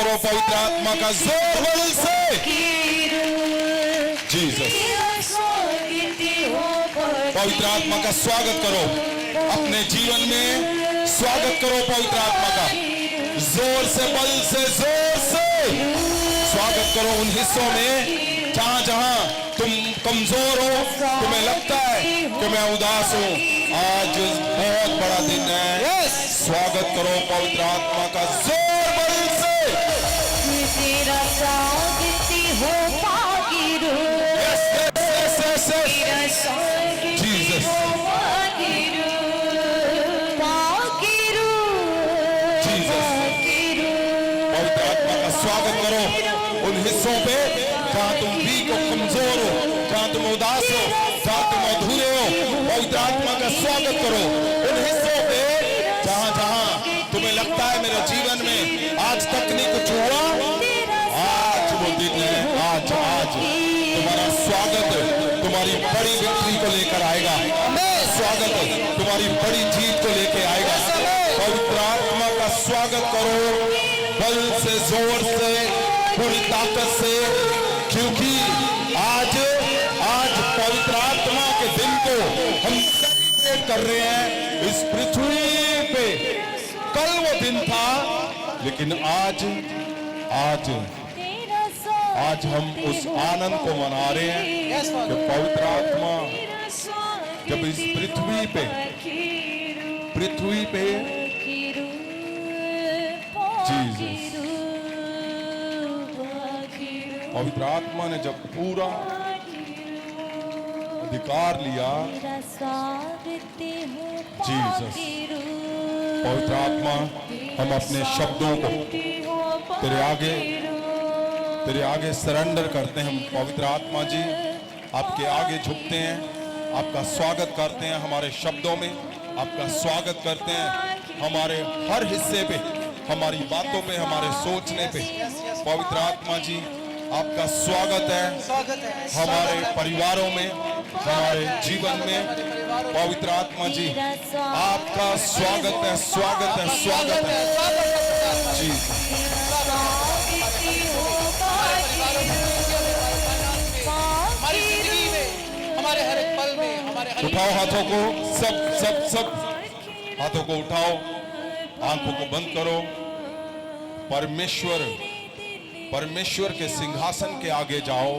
करो पवित्र आत्मा का जोर बल से। जीसस, पवित्र आत्मा का स्वागत करो अपने जीवन में, स्वागत करो पवित्र आत्मा का जोर से, बल से, जोर से स्वागत करो उन हिस्सों में जहां जहां तुम कमजोर हो, तुम्हें लगता है कि मैं उदास हूं। आज बहुत बड़ा दिन है। स्वागत करो पवित्र आत्मा का जोर बल से। तेरा स्वागत हो पागिरो, तेरा स्वागत जीसस, हो पागिरो, पागिरो, जीसस, पागिरो। पवित्र आत्मा का स्वागत करो उन हिस्सों पे जहां तुम वीक हो, कमजोर हो, जहां तुम उदास हो, जहां तुम अधूरे हो। पवित्र आत्मा का स्वागत करो उन हिस्सों पे जहां जहां तुम्हें लगता है मेरे जीवन में आज तक नहीं कुछ हुआ। आज वो दिन है, आज तुम्हारा स्वागत तुम्हारी बड़ी विक्ट्री को लेकर आएगा। स्वागत तुम्हारी बड़ी जीत को लेकर आएगा। पवित्र आत्मा का स्वागत करो बल से, जोर से, पूरी ताकत से, क्योंकि आज पवित्र आत्मा के दिन को हम सेलिब्रेट कर रहे हैं इस पृथ्वी पे। कल वो दिन था, लेकिन आज हम उस आनंद को मना रहे हैं कि पवित्र आत्मा जब इस पृथ्वी पे जीसस, पवित्र आत्मा ने जब पूरा अधिकार लिया, जीसस, पवित्र आत्मा हम अपने शब्दों को तेरे आगे सरेंडर करते हैं। हम पवित्र आत्मा जी आपके आगे झुकते हैं, आपका स्वागत करते हैं हमारे शब्दों में, आपका स्वागत करते हैं हमारे हर हिस्से पे, हमारी बातों पे, हमारे सोचने पे। पवित्र आत्मा जी आपका स्वागत है हमारे परिवारों में, हमारे जीवन में। पवित्र आत्मा जी आपका स्वागत है, स्वागत है, स्वागत है जी। हमारी जिंदगी में, हमारे हर एक पल में, हमारे हर उठाओ हाथों को, सब हाथों को उठाओ, आंखों को बंद करो। परमेश्वर के सिंहासन के आगे जाओ।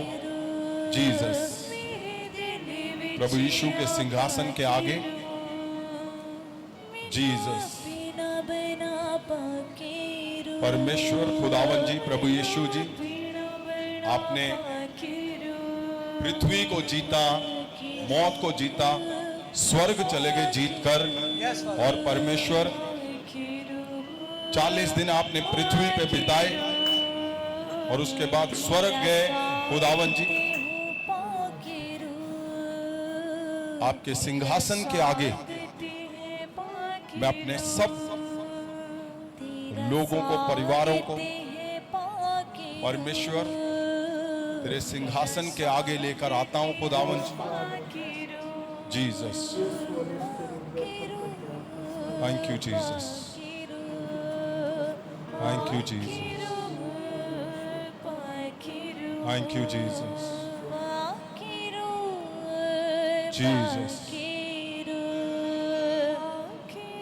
जीसस, प्रभु यीशु के सिंहासन के आगे। जीसस, परमेश्वर खुदावन जी, प्रभु यीशु जी, आपने पृथ्वी को जीता, मौत को जीता, स्वर्ग चले गए जीत कर। और परमेश्वर 40 दिन आपने पृथ्वी पे बिताए और उसके बाद स्वर्ग गए। खुदावन जी आपके सिंहासन के आगे मैं अपने सब लोगों को, परिवारों को परमेश्वर तेरे सिंहासन के आगे लेकर आता हूं। खुदावन जी, Jesus, thank you Jesus, thank you Jesus, thank you Jesus, Jesus,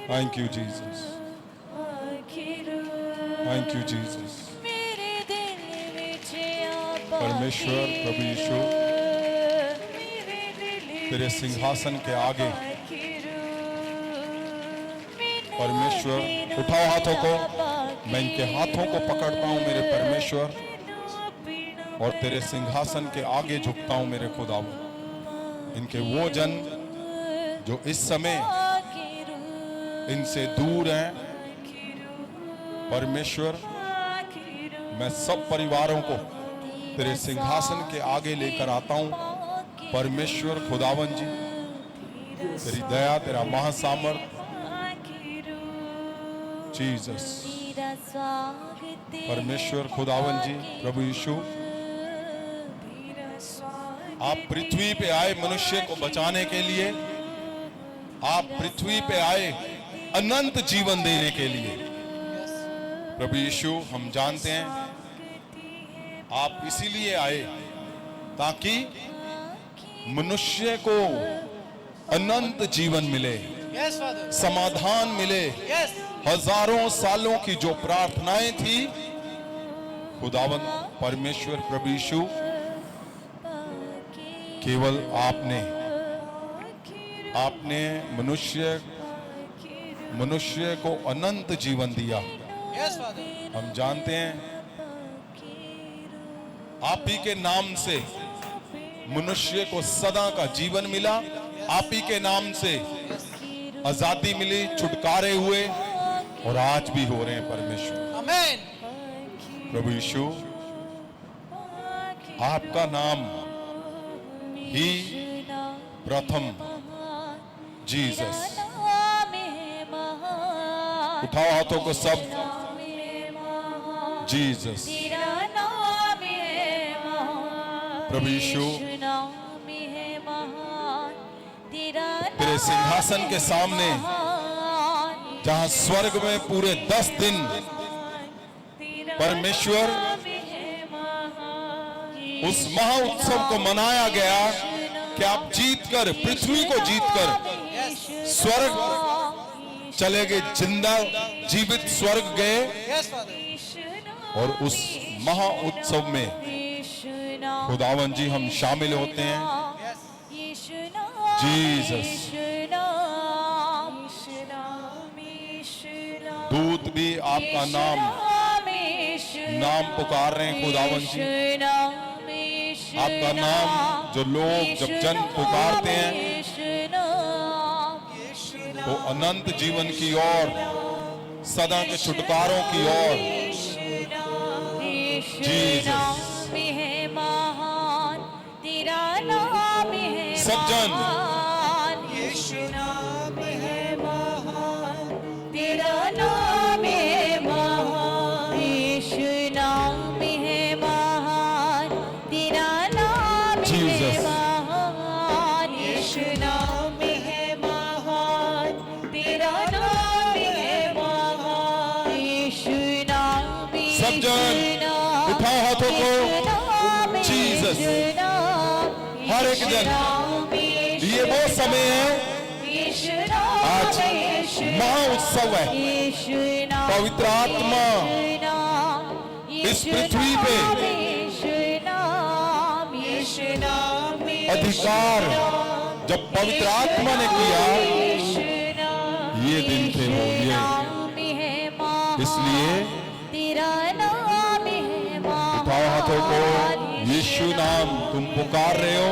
thank you Jesus, thank you Jesus. परमेश्वर प्रभु यीशु तेरे सिंहासन के आगे, परमेश्वर उठाओ हाथों को, मैं इनके हाथों को पकड़ता हूं मेरे परमेश्वर, और तेरे सिंहासन के आगे झुकता हूं मेरे खुदावंद। इनके वो जन जो इस समय इनसे दूर हैं, परमेश्वर मैं सब परिवारों को तेरे सिंहासन के आगे लेकर आता हूं। परमेश्वर खुदावन जी, तेरी दया, तेरा महासामर्थ, जीसस, परमेश्वर खुदावन जी, प्रभु यीशु, आप पृथ्वी पे आए मनुष्य को बचाने के लिए। आप पृथ्वी पे आए अनंत जीवन देने के लिए। प्रभु यीशु, हम जानते हैं आप इसीलिए आए ताकि मनुष्य को अनंत जीवन मिले, Yes, Father. समाधान मिले। Yes. हजारों सालों की जो प्रार्थनाएं थी, खुदावंद परमेश्वर प्रभु यीशु, केवल आपने मनुष्य को अनंत जीवन दिया। Yes, Father. हम जानते हैं आप ही के नाम से मनुष्य को सदा का जीवन मिला, आप ही के नाम से आजादी मिली, छुटकारे हुए और आज भी हो रहे हैं परमेश्वर। Amen. प्रभु यीशु, आपका नाम ही प्रथम, जीसस। उठाओ हाथों को सब, जीसस। प्रभु यीशु, तेरे सिंहासन के सामने जहां स्वर्ग में पूरे 10 दिन परमेश्वर उस महा उत्सव को मनाया गया कि आप जीतकर, पृथ्वी को जीतकर स्वर्ग चले गए, जिंदा जीवित स्वर्ग गए। Yes, Father. और उस महा उत्सव में खुदावन जी हम शामिल होते हैं। जीसस, दूत भी आपका नाम पुकार रहे हैं खुदावन जी। आपका नाम जो लोग जब जन पुकारते हैं तो अनंत जीवन की ओर, सदा के छुटकारों की ओर। जीसस, सब जन सब जन उठाओ हाथों को। जीसस, हर एक जन, ये वो समय है, आज महाउत्सव है। पवित्र आत्मा इस पृथ्वी पे अधिकार जब पवित्र आत्मा ने किया, ये दिन थे वो, ये इसलिए उठाओ हाथों को। यीशु नाम तुम पुकार रहे हो।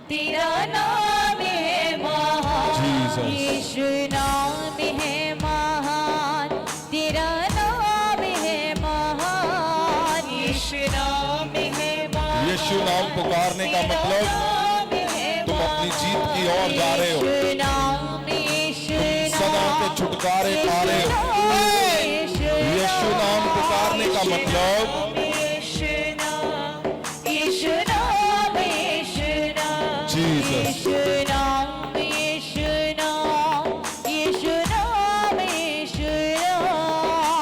तेरा नाम है महान, जीसस। यीशु नाम है महान, तेरा नाम है महान, यीशु नाम है महान। यीशु नाम पुकारने का मतलब तुम अपनी जीत की ओर जा रहे हो, तुम सदा के छुटकारे पा रहे हो। यीशु नाम पुकारने का मतलब जीसस,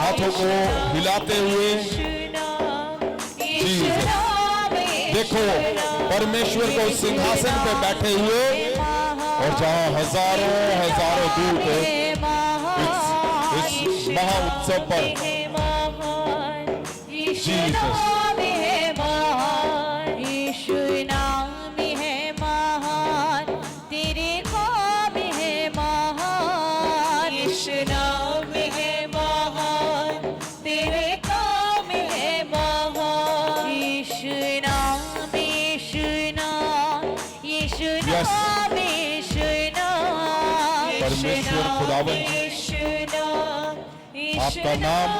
हाथों को हिलाते हुए। जीसस, देखो परमेश्वर को सिंहासन पे बैठे हुए और जहां हजारों दूत इस महा उत्सव पर। जीसस, परमेश्वर खुदावन आपका नाम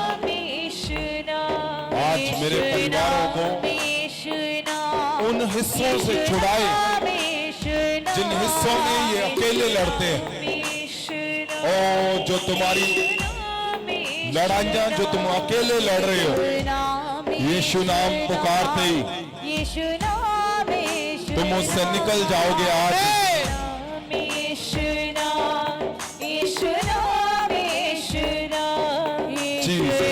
आज मेरे परिवारों को उन हिस्सों से छुड़ाए जिन हिस्सों में ये अकेले लड़ते हैं, और जो तुम्हारी लड़ाइयां जो तुम अकेले लड़ रहे हो, यीशु नाम पुकारते ही तुम उससे निकल जाओगे। आज Jesus,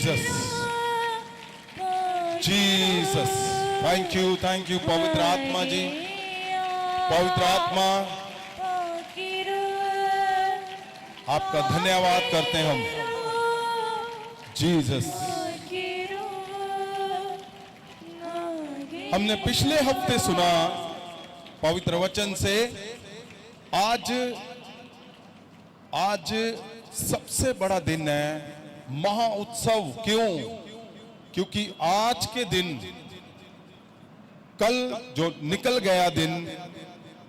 Jesus, Jesus. Thank you पवित्र आत्मा जी, पवित्र आत्मा आपका धन्यवाद करते हैं हम। जीसस। हमने पिछले हफ्ते सुना पवित्र वचन से, आज सबसे बड़ा दिन है, महा उत्सव। क्यों? क्योंकि आज के दिन, कल जो निकल गया दिन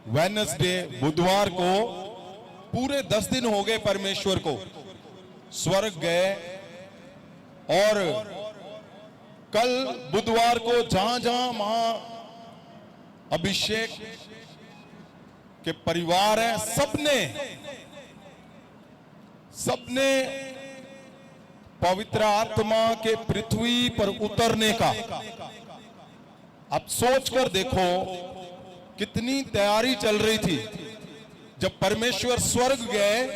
वेडनेसडे, बुधवार को, पूरे 10 दिन हो गए परमेश्वर को। स्वर्ग गए और कल बुधवार को जहां महा अभिषेक के परिवार है, सबने पवित्र आत्मा के पृथ्वी पर उतरने का, आप सोचकर देखो कितनी तैयारी चल रही थी। जब परमेश्वर स्वर्ग गए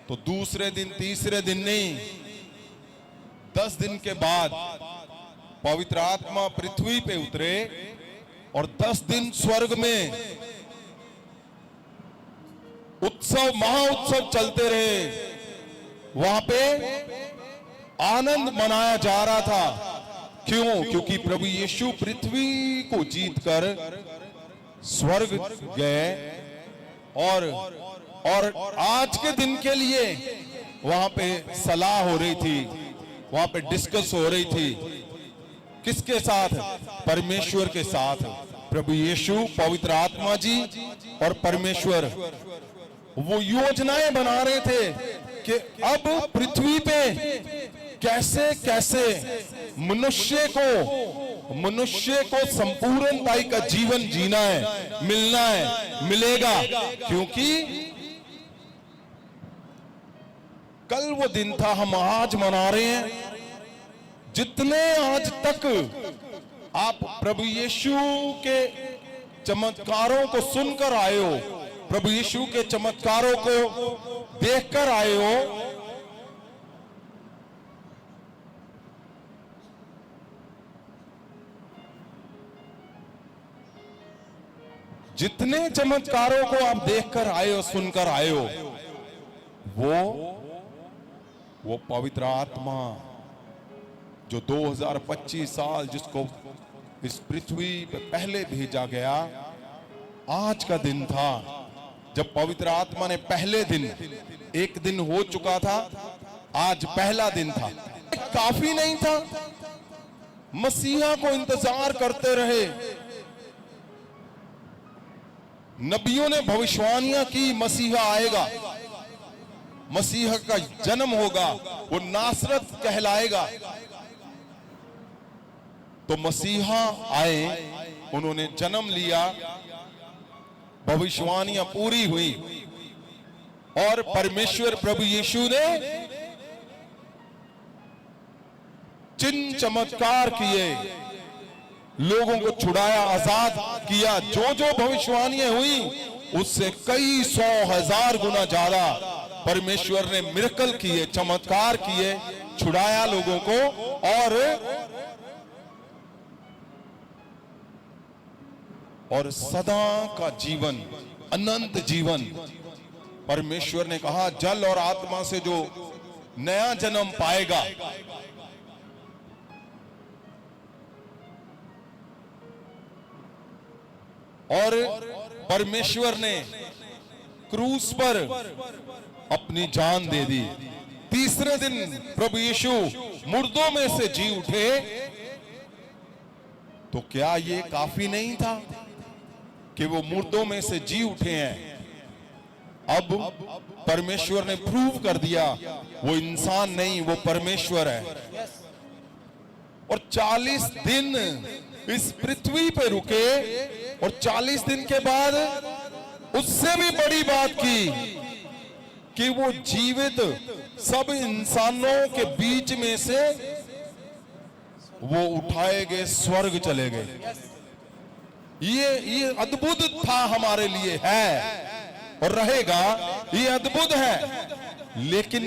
तो दूसरे दिन, तीसरे दिन नहीं, 10 दिन के बाद पवित्र आत्मा पृथ्वी पे उतरे और 10 दिन स्वर्ग में उत्सव, महाउत्सव चलते रहे। वहां पे आनंद मनाया जा रहा था। क्यों? क्योंकि प्रभु यीशु पृथ्वी को जीतकर स्वर्ग गए और आज के दिन के लिए वहां पे सलाह हो रही थी, वहां पे डिस्कस हो रही थी। किसके साथ? परमेश्वर के साथ। प्रभु यीशु, पवित्र आत्मा जी और परमेश्वर वो योजनाएं बना रहे थे कि अब पृथ्वी पे कैसे कैसे मनुष्य को संपूर्णता का जीवन जीना है, मिलना है, मिलेगा। क्योंकि कल वो दिन था, हम आज मना रहे हैं। जितने आज तक आप प्रभु यीशु के चमत्कारों को सुनकर आए हो, प्रभु यीशु के चमत्कारों को देखकर आए हो, जितने चमत्कारों को आप देखकर आए हो, सुनकर आए हो, वो पवित्र आत्मा जो 2025 साल जिसको इस पृथ्वी पे पहले भेजा गया, आज का दिन था जब पवित्र आत्मा ने पहले दिन, एक दिन हो चुका था, आज पहला दिन था। काफी नहीं था, मसीहा को इंतजार करते रहे। नबियों ने भविष्यवाणियां की, मसीहा आएगा, मसीहा का जन्म होगा, वो नासरत कहलाएगा। तो मसीहा आए, उन्होंने जन्म लिया, भविष्यवाणियां पूरी हुई और परमेश्वर प्रभु यीशु ने चिन्ह चमत्कार किए, लोगों को छुड़ाया, आजाद किया। जो भविष्यवाणियां हुई उससे कई 100,000 गुना ज्यादा परमेश्वर ने मिरेकल किए, चमत्कार किए, छुड़ाया लोगों को। और सदा का जीवन, अनंत जीवन, परमेश्वर ने कहा जल और आत्मा से जो नया जन्म पाएगा, और परमेश्वर ने क्रूस पर अपनी जान दे दी। तीसरे दिन प्रभु यीशु मुर्दों में से जी उठे। तो क्या ये काफी नहीं था कि वो मुर्दों में से जी उठे हैं? अब परमेश्वर ने प्रूव कर दिया वो इंसान नहीं, वो परमेश्वर है। और 40 दिन इस पृथ्वी पे रुके और 40 दिन के बाद उससे भी बड़ी बात की कि वो जीवित सब इंसानों के बीच में से वो उठाए गए, स्वर्ग चले गए। ये अद्भुत था, हमारे लिए है और रहेगा, ये अद्भुत है। लेकिन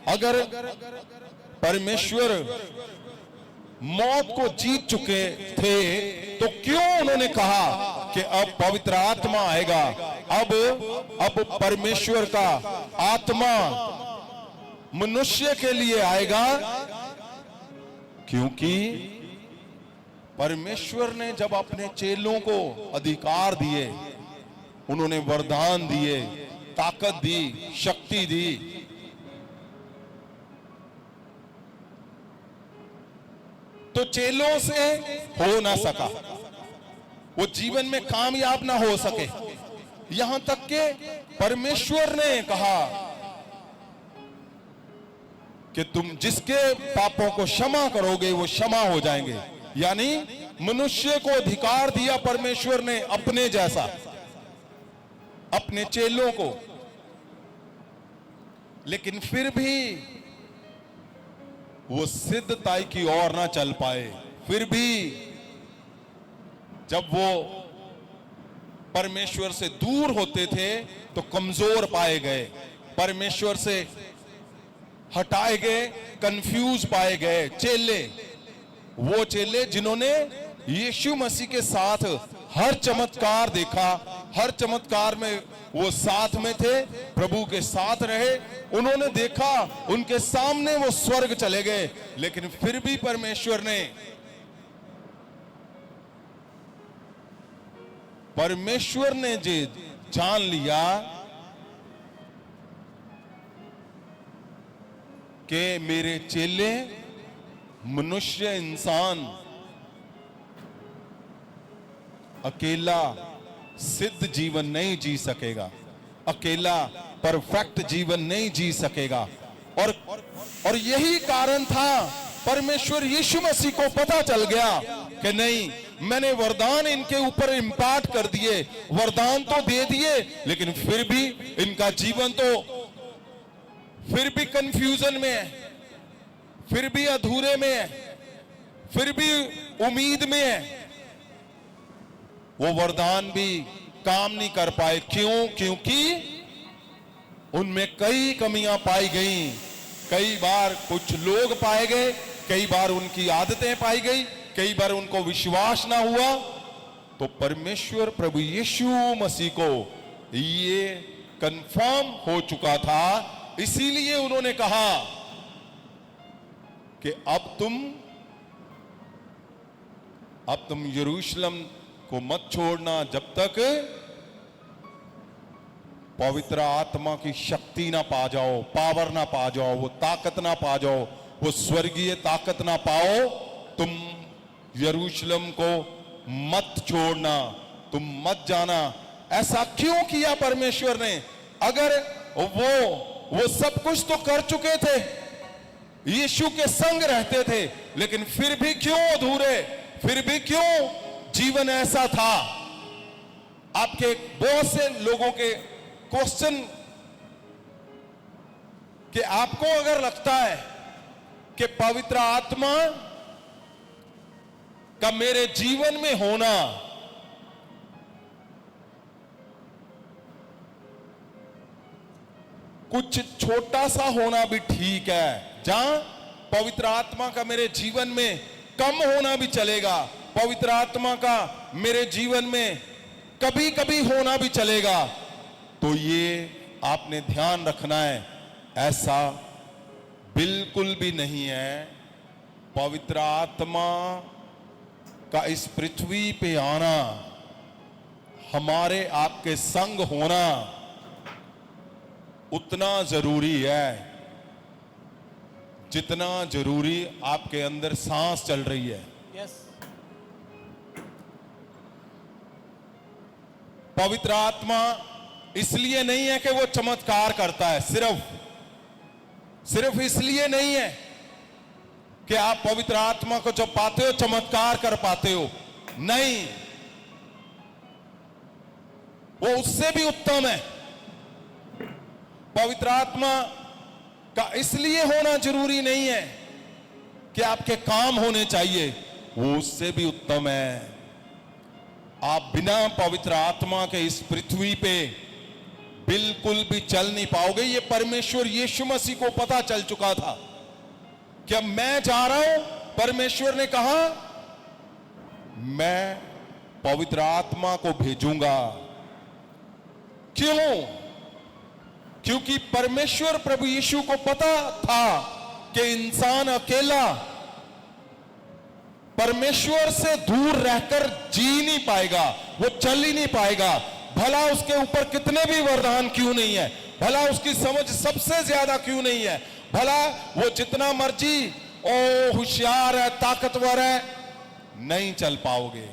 अगर परमेश्वर मौत को जीत चुके थे, तो क्यों उन्होंने कहा कि अब पवित्र आत्मा आएगा, अब परमेश्वर का आत्मा मनुष्य के लिए आएगा? क्योंकि परमेश्वर ने जब अपने चेलों को अधिकार दिए, उन्होंने वरदान दिए, ताकत दी, शक्ति दी, तो चेलों से हो ना सका, वो जीवन में कामयाब ना हो सके। यहां तक के परमेश्वर ने कहा कि तुम जिसके पापों को क्षमा करोगे वो क्षमा हो जाएंगे। यानी मनुष्य को अधिकार दिया परमेश्वर ने अपने जैसा, अपने चेलों को, लेकिन फिर भी वो सिद्धताई की ओर ना चल पाए। फिर भी जब वो परमेश्वर से दूर होते थे तो कमजोर पाए गए, परमेश्वर से हटाए गए, कंफ्यूज पाए गए। चेले, वो चेले जिन्होंने यीशु मसीह के साथ हर चमत्कार देखा, हर चमत्कार में वो साथ में थे, प्रभु के साथ रहे, उन्होंने देखा, उनके सामने वो स्वर्ग चले गए, लेकिन फिर भी परमेश्वर ने जान लिया कि मेरे चेले, मनुष्य इंसान अकेला सिद्ध जीवन नहीं जी सकेगा, अकेला परफेक्ट जीवन नहीं जी सकेगा। और यही कारण था, परमेश्वर यीशु मसीह को पता चल गया कि नहीं, मैंने वरदान इनके ऊपर इम्पार्ट कर दिए, वरदान तो दे दिए, लेकिन फिर भी इनका जीवन तो फिर भी कंफ्यूजन में है, फिर भी अधूरे में है, फिर भी उम्मीद में है। वो वरदान भी काम नहीं कर पाए। क्यों? क्योंकि उनमें कई कमियां पाई गई। कई बार कुछ लोग पाए गए, कई बार उनकी आदतें पाई गई, कई बार उनको विश्वास ना हुआ। तो परमेश्वर प्रभु यीशु मसीह को ये कंफर्म हो चुका था, इसीलिए उन्होंने कहा कि अब तुम यरूशलेम को मत छोड़ना जब तक पवित्र आत्मा की शक्ति ना पा जाओ, पावर ना पा जाओ, वो ताकत ना पा जाओ, वो स्वर्गीय ताकत ना पाओ। तुम यरूशलेम को मत छोड़ना, तुम मत जाना। ऐसा क्यों किया परमेश्वर ने? अगर वो सब कुछ तो कर चुके थे, यीशु के संग रहते थे, लेकिन फिर भी क्यों अधूरे, फिर भी क्यों जीवन ऐसा था? आपके बहुत से लोगों के क्वेश्चन कि आपको अगर लगता है कि पवित्र आत्मा का मेरे जीवन में होना कुछ छोटा सा होना भी ठीक है, जहां पवित्र आत्मा का मेरे जीवन में कम होना भी चलेगा, पवित्र आत्मा का मेरे जीवन में कभी कभी होना भी चलेगा, तो ये आपने ध्यान रखना है, ऐसा बिल्कुल भी नहीं है। पवित्र आत्मा का इस पृथ्वी पे आना, हमारे आपके संग होना उतना जरूरी है जितना जरूरी आपके अंदर सांस चल रही है। यस। पवित्र आत्मा इसलिए नहीं है कि वो चमत्कार करता है, सिर्फ इसलिए नहीं है कि आप पवित्र आत्मा को जब पाते हो चमत्कार कर पाते हो, नहीं, वो उससे भी उत्तम है। पवित्र आत्मा का इसलिए होना जरूरी नहीं है कि आपके काम होने चाहिए, वो उससे भी उत्तम है। आप बिना पवित्र आत्मा के इस पृथ्वी पे बिल्कुल भी चल नहीं पाओगे। ये परमेश्वर यीशु मसीह को पता चल चुका था। कि अब मैं जा रहा हूं, परमेश्वर ने कहा मैं पवित्र आत्मा को भेजूंगा। क्यों? क्योंकि परमेश्वर प्रभु यीशु को पता था कि इंसान अकेला परमेश्वर से दूर रहकर जी नहीं पाएगा, वो चल ही नहीं पाएगा। भला उसके ऊपर कितने भी वरदान क्यों नहीं है, भला उसकी समझ सबसे ज्यादा क्यों नहीं है, भला वो जितना मर्जी होशियार है, ताकतवर है, नहीं चल पाओगे।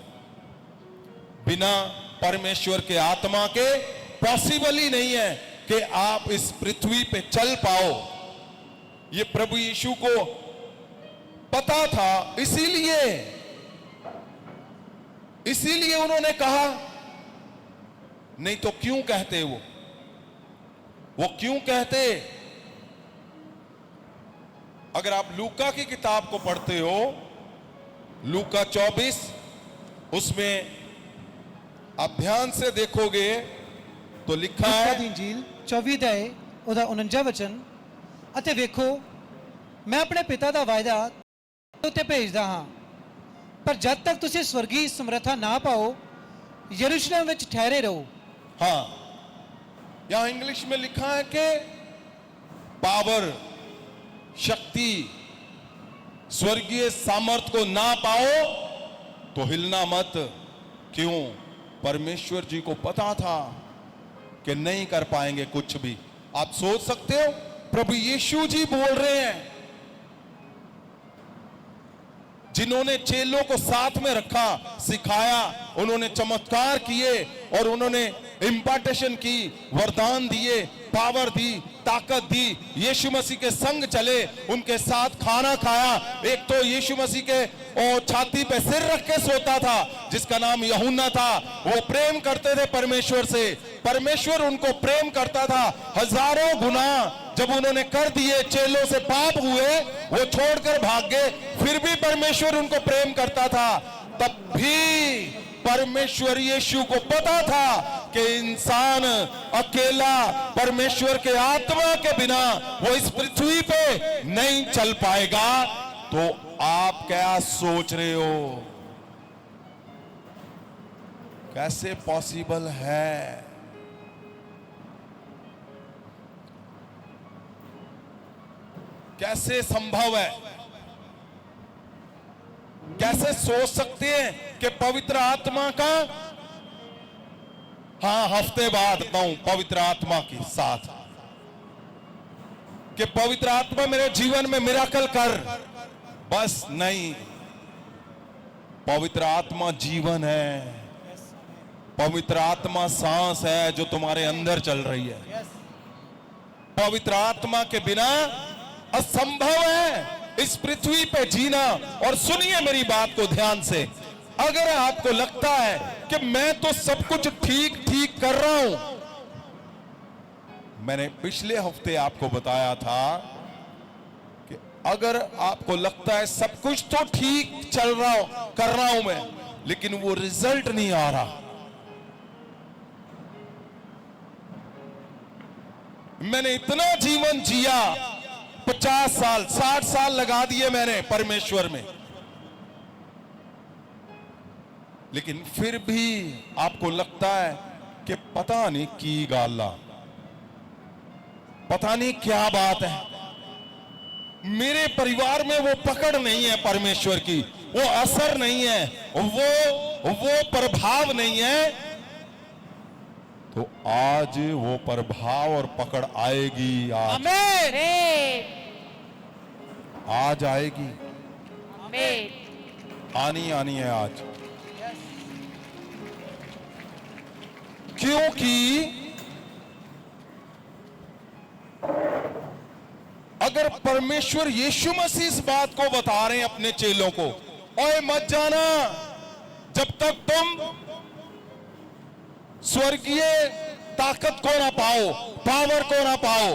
बिना परमेश्वर के आत्मा के पॉसिबल ही नहीं है कि आप इस पृथ्वी पे चल पाओ। ये प्रभु यीशु को पता था, इसीलिए उन्होंने कहा। नहीं तो क्यों कहते वो क्यों कहते? अगर आप लूका की किताब को पढ़ते हो, लूका 24, उसमें आप ध्यान से देखोगे तो लिखा ਲੂਕਾ है, ਦੀ ਇੰਜੀਲ 24 ਅਧਿਆਇ ਉਹਦਾ 49 ਵਚਨ, ਅਤੇ ਵੇਖੋ ਮੈਂ ਆਪਣੇ ਪਿਤਾ ਦਾ ਵਾਅਦਾ ਉੱਤੇ ਭੇਜਦਾ ਹਾਂ, ਪਰ ਜਦ ਤੱਕ ਤੁਸੀਂ ਸਵਰਗੀ ਸਮਰੱਥਾ ਨਾ ਪਾਓ यरूशलेम ਵਿੱਚ ठहरे रहो। हाँ, यहां इंग्लिश में लिखा है कि पावर, शक्ति, स्वर्गीय सामर्थ को ना पाओ तो हिलना मत। क्यों? परमेश्वर जी को पता था कि नहीं कर पाएंगे कुछ भी। आप सोच सकते हो, प्रभु यीशु जी बोल रहे हैं, जिन्होंने चेलों को साथ में रखा, सिखाया, उन्होंने चमत्कार किए और उन्होंने इंपार्टेशन की, वरदान दिए, पावर दी, ताकत दी, यीशु मसीह के संग चले, उनके साथ खाना खाया। एक तो यीशु मसीह के छाती पे सिर रख के सोता था, जिसका नाम यूहन्ना था। वो प्रेम करते थे परमेश्वर से, परमेश्वर उनको प्रेम करता था। हजारों गुना जब उन्होंने कर दिए, चेलों से पाप हुए, वो छोड़कर भाग गए, फिर भी परमेश्वर उनको प्रेम करता था। तब भी परमेश्वर यीशु को पता था कि इंसान अकेला परमेश्वर के आत्मा के बिना वो इस पृथ्वी पे नहीं चल पाएगा। तो आप क्या सोच रहे हो, कैसे पॉसिबल है? कैसे संभव है? कैसे सोच सकते हैं कि पवित्र आत्मा का, हाँ हफ्ते बाद बताऊं पवित्र आत्मा के साथ कि पवित्र आत्मा मेरे जीवन में मिराकल कर, बस नहीं। पवित्र आत्मा जीवन है, पवित्र आत्मा सांस है जो तुम्हारे अंदर चल रही है। पवित्र आत्मा के बिना असंभव है इस पृथ्वी पे जीना। और सुनिए मेरी बात को ध्यान से, अगर आपको लगता है कि मैं तो सब कुछ ठीक ठीक कर रहा हूं, मैंने पिछले हफ्ते आपको बताया था कि अगर आपको लगता है सब कुछ तो ठीक चल रहा हो, कर रहा हूं मैं, लेकिन वो रिजल्ट नहीं आ रहा, मैंने इतना जीवन जिया, 50 साल 60 साल लगा दिए मैंने परमेश्वर में, लेकिन फिर भी आपको लगता है कि पता नहीं की गाला, पता नहीं क्या बात है, मेरे परिवार में वो पकड़ नहीं है परमेश्वर की, वो असर नहीं है, वो प्रभाव नहीं है। तो आज वो प्रभाव और पकड़ आएगी, आज आमीन, आज आएगी, आमीन। आनी है आज। क्योंकि अगर परमेश्वर यीशु मसीह इस बात को बता रहे हैं अपने चेलों को, ओए मत जाना जब तक तुम स्वर्गीय ताकत को ना पाओ, पावर को ना पाओ।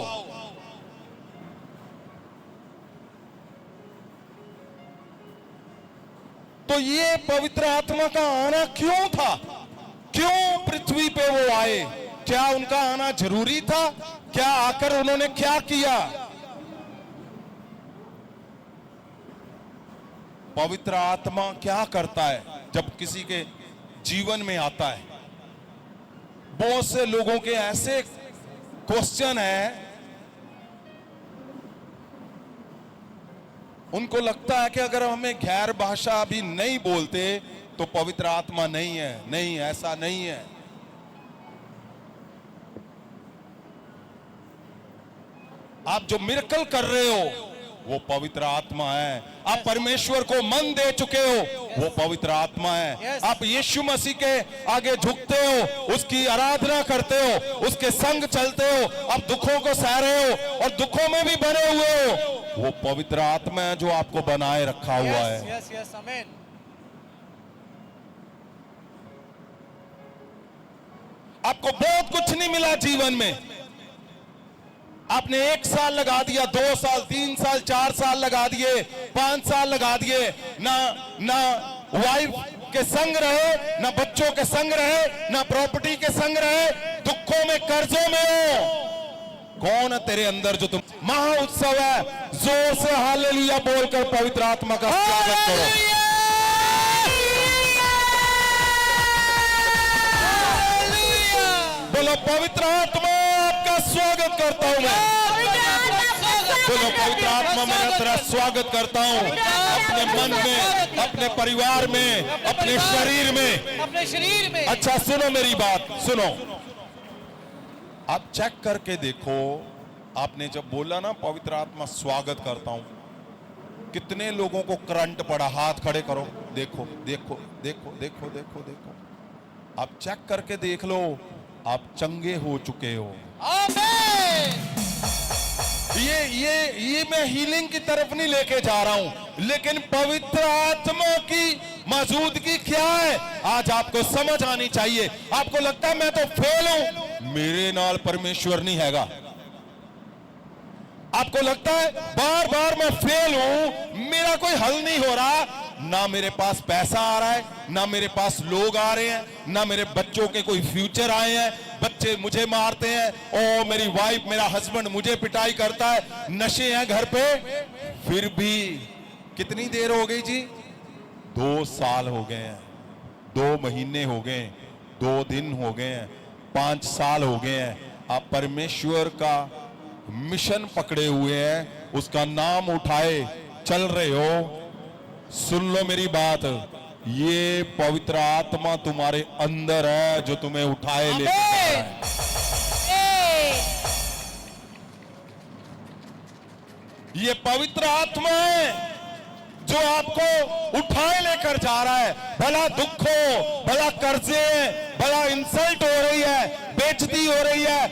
तो ये पवित्र आत्मा का आना क्यों था? क्यों पृथ्वी पे वो आए? क्या उनका आना जरूरी था? क्या आकर उन्होंने क्या किया? पवित्र आत्मा क्या करता है जब किसी के जीवन में आता है। बहुत से लोगों के ऐसे क्वेश्चन है, उनको लगता है कि अगर हमें गैर भाषा भी नहीं बोलते तो पवित्र आत्मा नहीं है। नहीं, ऐसा नहीं है। आप जो मिरेकल कर रहे हो वो पवित्र आत्मा है। आप परमेश्वर को मन दे चुके हो वो पवित्र आत्मा है। आप यीशु मसीह के आगे झुकते हो, उसकी आराधना करते हो, उसके संग चलते हो, आप दुखों को सह रहे हो और दुखों में भी बने हुए हो, वो पवित्र आत्मा है जो आपको बनाए रखा हुआ है। यस यस आमीन। आपको बहुत कुछ नहीं मिला जीवन में। आपने 1 साल लगा दिया, 2 साल, 3 साल, 4 साल लगा दिए, 5 साल लगा दिए, ना वाइफ के संग रहे, ना बच्चों के संग रहे, ना प्रॉपर्टी के संग रहे, दुखों में, कर्जों में हो। कौन है तेरे अंदर जो तुम महा उत्सव है। जोर से हालेलुया बोलकर पवित्र आत्मा का स्वागत करो। बोलो पवित्र आत्मा आपका स्वागत करता हूं मैं। बोलो पवित्र आत्मा मैं तेरा स्वागत करता हूं अपने मन में, अपने परिवार में, अपने शरीर में। अच्छा सुनो मेरी बात, सुनो। आप चेक करके देखो, आपने जब बोला ना पवित्र आत्मा स्वागत करता हूं, कितने लोगों को करंट पड़ा। हाथ खड़े करो, देखो देखो देखो देखो देखो देखो। आप चेक करके देख लो, आप चंगे हो चुके हो। आमीन। ये मैं हीलिंग की तरफ नहीं लेके जा रहा हूं, लेकिन पवित्र आत्मा की मौजूदगी क्या है आज आपको समझ आनी चाहिए। आपको लगता है मैं तो फेल हूं, मेरे नाल परमेश्वर नहीं हैगा। आपको लगता है बार बार मैं फेल हूं, मेरा कोई हल नहीं हो रहा, ना मेरे पास पैसा आ रहा है, ना मेरे पास लोग आ रहे हैं, ना मेरे बच्चों के कोई फ्यूचर आए हैं, बच्चे मुझे मारते हैं, ओ मेरी वाइफ, मेरा हस्बैंड मुझे पिटाई करता है, नशे हैं घर पे। फिर भी कितनी देर हो गई जी? 2 साल हो गए हैं, 2 महीने हो गए, 2 दिन हो गए हैं, 5 साल हो गए हैं। आप परमेश्वर का मिशन पकड़े हुए हैं, उसका नाम उठाए चल रहे हो। सुन लो मेरी बात, ये पवित्र आत्मा तुम्हारे अंदर है जो तुम्हें उठाए ले जा रहा है। ये पवित्र आत्मा है जो आपको उठाए लेकर जा रहा है। भला दुख हो, भला कर्जे, भला इंसल्ट हो रही है, बेइज्जती हो रही है,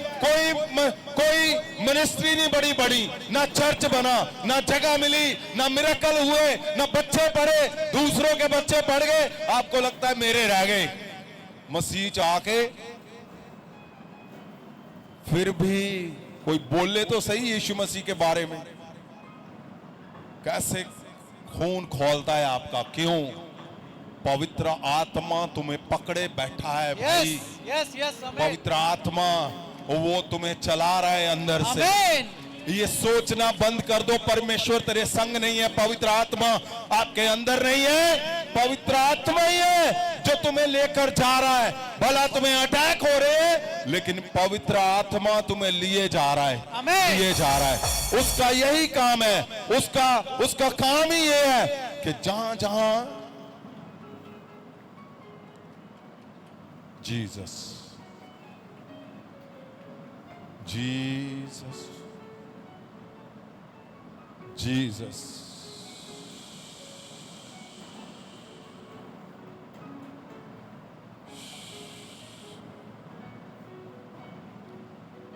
कोई मिनिस्ट्री नहीं बड़ी, ना चर्च बना, ना जगह मिली, ना मिरेकल हुए, ना बच्चे पढ़े, दूसरों के बच्चे पढ़ गए, आपको लगता है मेरे रह गए। मसीह आके फिर भी कोई बोले तो सही यीशु मसीह के बारे में। कैसे खून खोलता है आपका। क्यों? पवित्र आत्मा तुम्हें पकड़े बैठा है भाई। यस यस आमीन। पवित्र आत्मा वो तुम्हें चला रहा है अंदर से। आमीन। ये सोचना बंद कर दो परमेश्वर तेरे संग नहीं है, पवित्र आत्मा आपके अंदर नहीं है। पवित्र आत्मा ही है जो तुम्हें लेकर जा रहा है। भला तुम्हें अटैक हो रहे हैं, लेकिन पवित्र आत्मा तुम्हें लिए जा रहा है, आमीन। लिए जा रहा है। उसका यही काम है, उसका काम ही ये है कि जहां जहां जीसस जीसस जीसस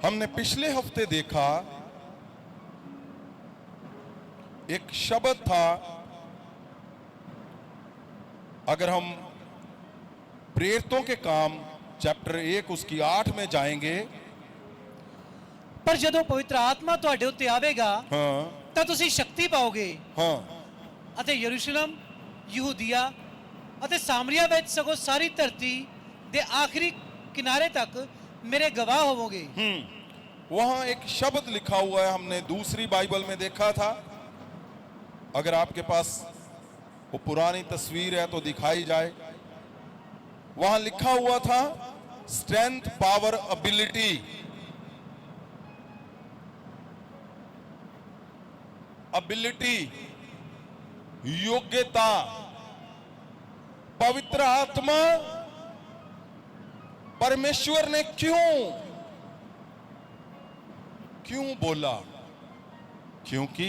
हमने पिछले हफ्ते देखा एक शब्द था। अगर हम प्रेरितों के काम चैप्टर 1 उसकी 8 में जाएंगे। ਪਰ ਜਦੋਂ ਪਵਿੱਤਰ ਆਤਮਾ ਤੁਹਾਡੇ ਉੱਤੇ ਆਵੇਗਾ हाँ ਤਾਂ ਤੁਸੀਂ ਸ਼ਕਤੀ ਪਾਓਗੇ हाँ ਅਤੇ ਯਰੂਸ਼ਲਮ, ਯਹੂਦੀਆ ਅਤੇ ਸਾਮਰੀਆ ਵਿੱਚ ਸਗੋਂ ਸਾਰੀ ਧਰਤੀ ਦੇ ਆਖਰੀ किनारे तक मेरे गवाह होवोगे। वहां एक शब्द लिखा हुआ है, हमने दूसरी बाइबल में देखा था। अगर आपके पास वो पुरानी तस्वीर है तो दिखाई जाए। वहां लिखा हुआ था स्ट्रेंथ, पावर, एबिलिटी। एबिलिटी, योग्यता। पवित्र आत्मा, परमेश्वर ने क्यों बोला? क्योंकि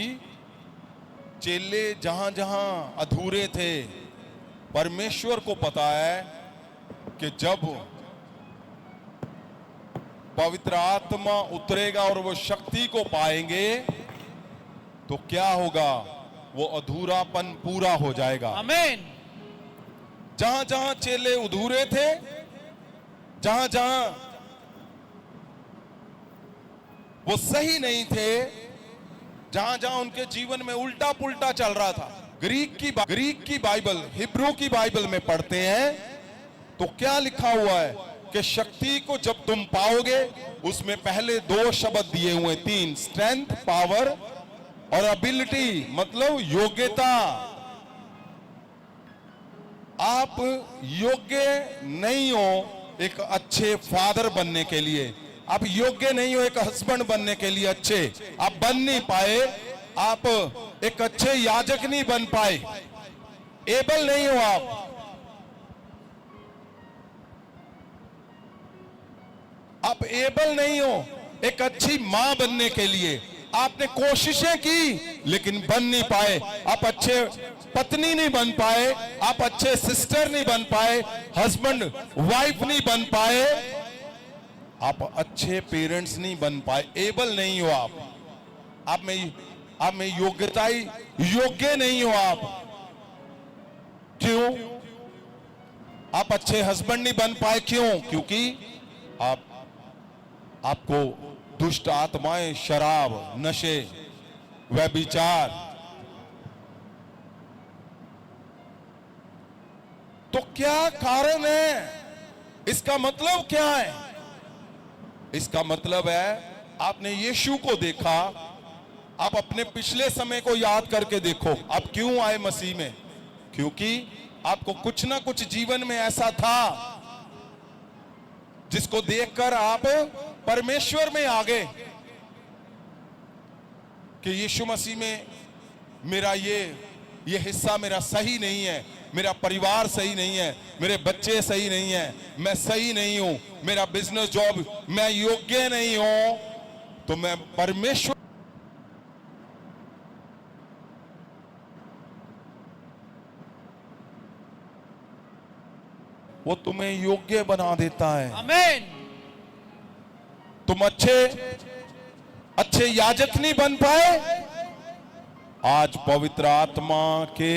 चेले जहां जहां अधूरे थे, परमेश्वर को पता है कि जब पवित्र आत्मा उतरेगा और वो शक्ति को पाएंगे तो क्या होगा? वो अधूरापन पूरा हो जाएगा। आमीन। जहां जहां चेले अधूरे थे, जहां जहां वो सही नहीं थे, जहां जहां उनके जीवन में उल्टा पुल्टा चल रहा था, ग्रीक की बाइबल, हिब्रू की बाइबल में पढ़ते हैं तो क्या लिखा हुआ है कि शक्ति को जब तुम पाओगे, उसमें पहले 2 शब्द दिए हुए, 3, स्ट्रेंथ, पावर और एबिलिटी, मतलब योग्यता। आप योग्य नहीं हो एक अच्छे फादर बनने के लिए, आप योग्य नहीं हो एक हस्बैंड बनने के लिए, अच्छे आप बन नहीं पाए, आप एक अच्छे याजक नहीं बन पाए, एबल नहीं हो आप एबल नहीं हो एक अच्छी मां बनने के लिए। आपने कोशिशें की लेकिन बन नहीं पाए, आप अच्छे पत्नी नहीं बन पाए, आप अच्छे सिस्टर नहीं बन पाए, हस्बैंड वाइफ नहीं बन पाए, आप अच्छे पेरेंट्स नहीं बन पाए, एबल नहीं हो आप में योग्यता ही योग्य नहीं हो आप। क्यों? आप अच्छे हस्बैंड नहीं बन पाए, क्यों? क्योंकि आपको दुष्ट आत्माएं, शराब, नशे, व्यभिचार। तो क्या कारण है? इसका मतलब क्या है? इसका मतलब है आपने यीशु को देखा। आप अपने पिछले समय को याद करके देखो, आप क्यों आए मसीह में? क्योंकि आपको कुछ ना कुछ जीवन में ऐसा था जिसको देखकर आप परमेश्वर में आ गए कि यीशु मसीह में मेरा ये हिस्सा मेरा सही नहीं है, मेरा परिवार सही नहीं है, मेरे बच्चे सही नहीं है, मैं सही नहीं हूं, मेरा बिजनेस जॉब, मैं योग्य नहीं हूं, तो मैं परमेश्वर वो तुम्हें योग्य बना देता है। आमीन। तुम अच्छे याजक नहीं बन पाए, आज पवित्र आत्मा के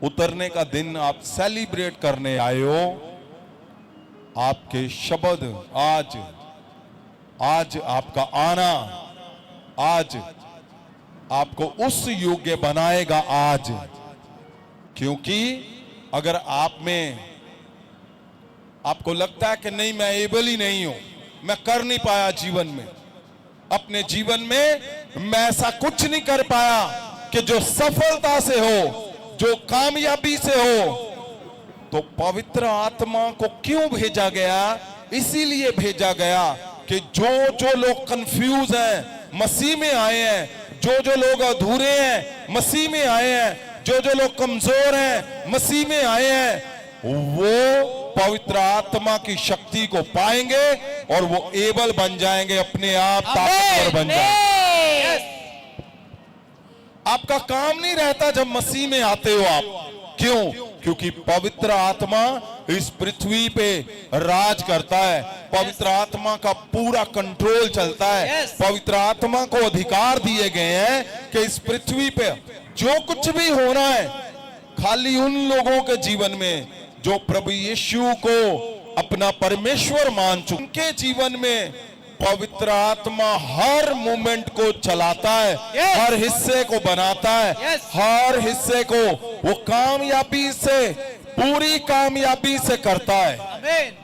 उतरने का दिन आप सेलिब्रेट करने आए हो। आपके शब्द आज आपका आना आज आपको उस योग्य बनाएगा आज। क्योंकि अगर आपको लगता है कि नहीं मैं एबल ही नहीं हूं, मैं कर नहीं पाया जीवन में, अपने जीवन में मैं ऐसा कुछ नहीं कर पाया कि जो सफलता से हो, जो कामयाबी से हो, तो पवित्र आत्मा को क्यों भेजा गया? इसीलिए भेजा गया कि जो लोग कंफ्यूज हैं मसीह में आए हैं, जो लोग अधूरे हैं मसीह में आए हैं, जो लोग कमजोर हैं मसीह में आए हैं, वो पवित्र आत्मा की शक्ति को पाएंगे और वो एबल बन जाएंगे, अपने आप ताकतवर बन जाएंगे। आपका काम नहीं रहता जब मसीह में आते हो आप। क्यों? क्योंकि पवित्र आत्मा इस पृथ्वी पे राज करता है, पवित्र आत्मा का पूरा कंट्रोल चलता है। पवित्र आत्मा को अधिकार दिए गए हैं कि इस पृथ्वी पे जो कुछ भी होना है, खाली उन लोगों के जीवन में जो प्रभु यीशु को अपना परमेश्वर मान चुके, उनके जीवन में पवित्र आत्मा हर मोमेंट को चलाता है, हर हिस्से को बनाता है, हर हिस्से को वो कामयाबी से, पूरी कामयाबी से करता है। आमीन।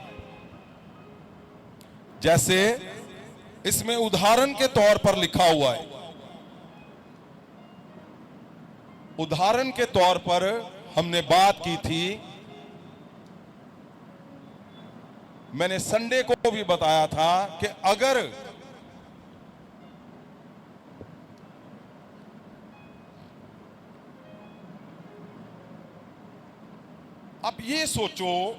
जैसे इसमें उदाहरण के तौर पर लिखा हुआ है, उदाहरण के तौर पर हमने बात की थी, मैंने संडे को भी बताया था कि अगर आप ये सोचो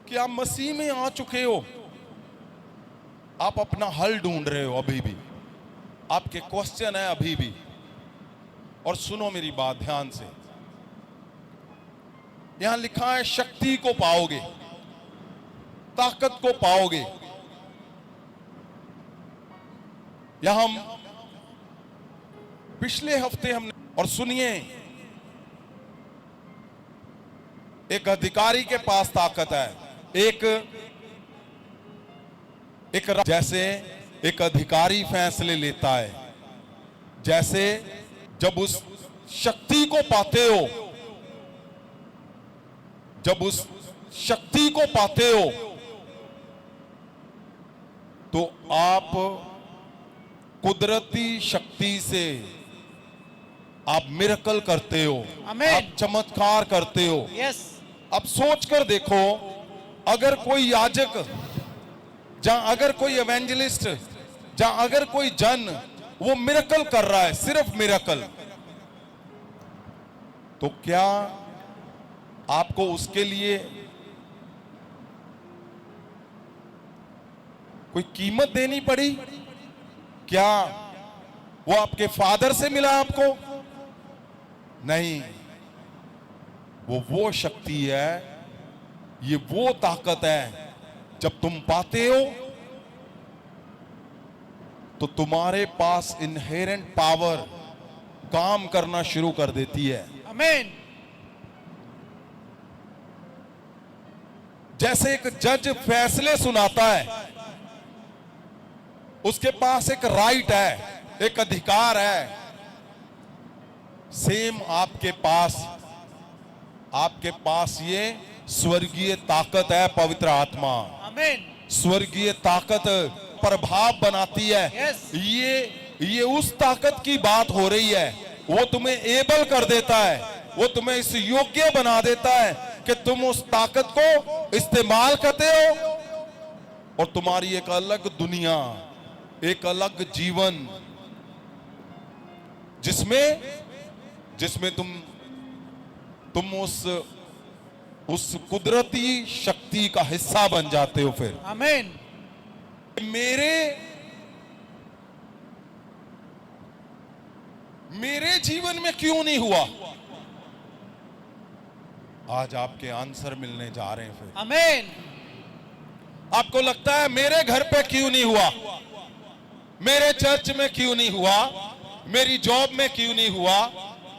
कि आप मसीह में आ चुके हो, आप अपना हल ढूंढ रहे हो, अभी भी आपके क्वेश्चन है अभी भी। और सुनो मेरी बात ध्यान से, यहां लिखा है शक्ति को पाओगे, ताकत को पाओगे। यहां हम पिछले हफ्ते हमने, और सुनिए, एक अधिकारी के पास ताकत है, जैसे एक अधिकारी फैसले लेता है, जैसे जब उस शक्ति को पाते हो, जब उस शक्ति को पाते हो तो आप कुदरती शक्ति से आप मिरेकल करते हो, आमीन। आप चमत्कार करते हो। यस। अब सोच कर देखो, अगर कोई याजक, जहां अगर कोई एवेंजलिस्ट, जहां अगर कोई जन वो मिरेकल कर रहा है, सिर्फ मिरेकल, तो क्या आपको उसके लिए कोई कीमत देनी पड़ी? क्या वो आपके फादर से मिला आपको? नहीं, वो शक्ति है, ये वो ताकत है, जब तुम पाते हो तो तुम्हारे पास इनहेरेंट पावर काम करना शुरू कर देती है। आमीन। जैसे एक जज फैसले सुनाता है, उसके पास एक राइट है, एक अधिकार है, सेम आपके पास ये स्वर्गीय ताकत है, पवित्र आत्मा। आमीन। स्वर्गीय ताकत प्रभाव बनाती है। यस। ये उस ताकत की बात हो रही है, वो तुम्हें एबल कर देता है, वो तुम्हें इस योग्य बना देता है कि तुम उस ताकत को इस्तेमाल करते हो और तुम्हारी एक अलग दुनिया, एक अलग जीवन, जिसमें तुम उस कुदरती शक्ति का हिस्सा बन जाते हो। फिर आमीन। मेरे जीवन में क्यों नहीं हुआ? आज आपके आंसर मिलने जा रहे हैं। फिर आमीन। आपको लगता है मेरे घर पे क्यों नहीं हुआ, मेरे चर्च में क्यों नहीं हुआ, मेरी जॉब में क्यों नहीं हुआ,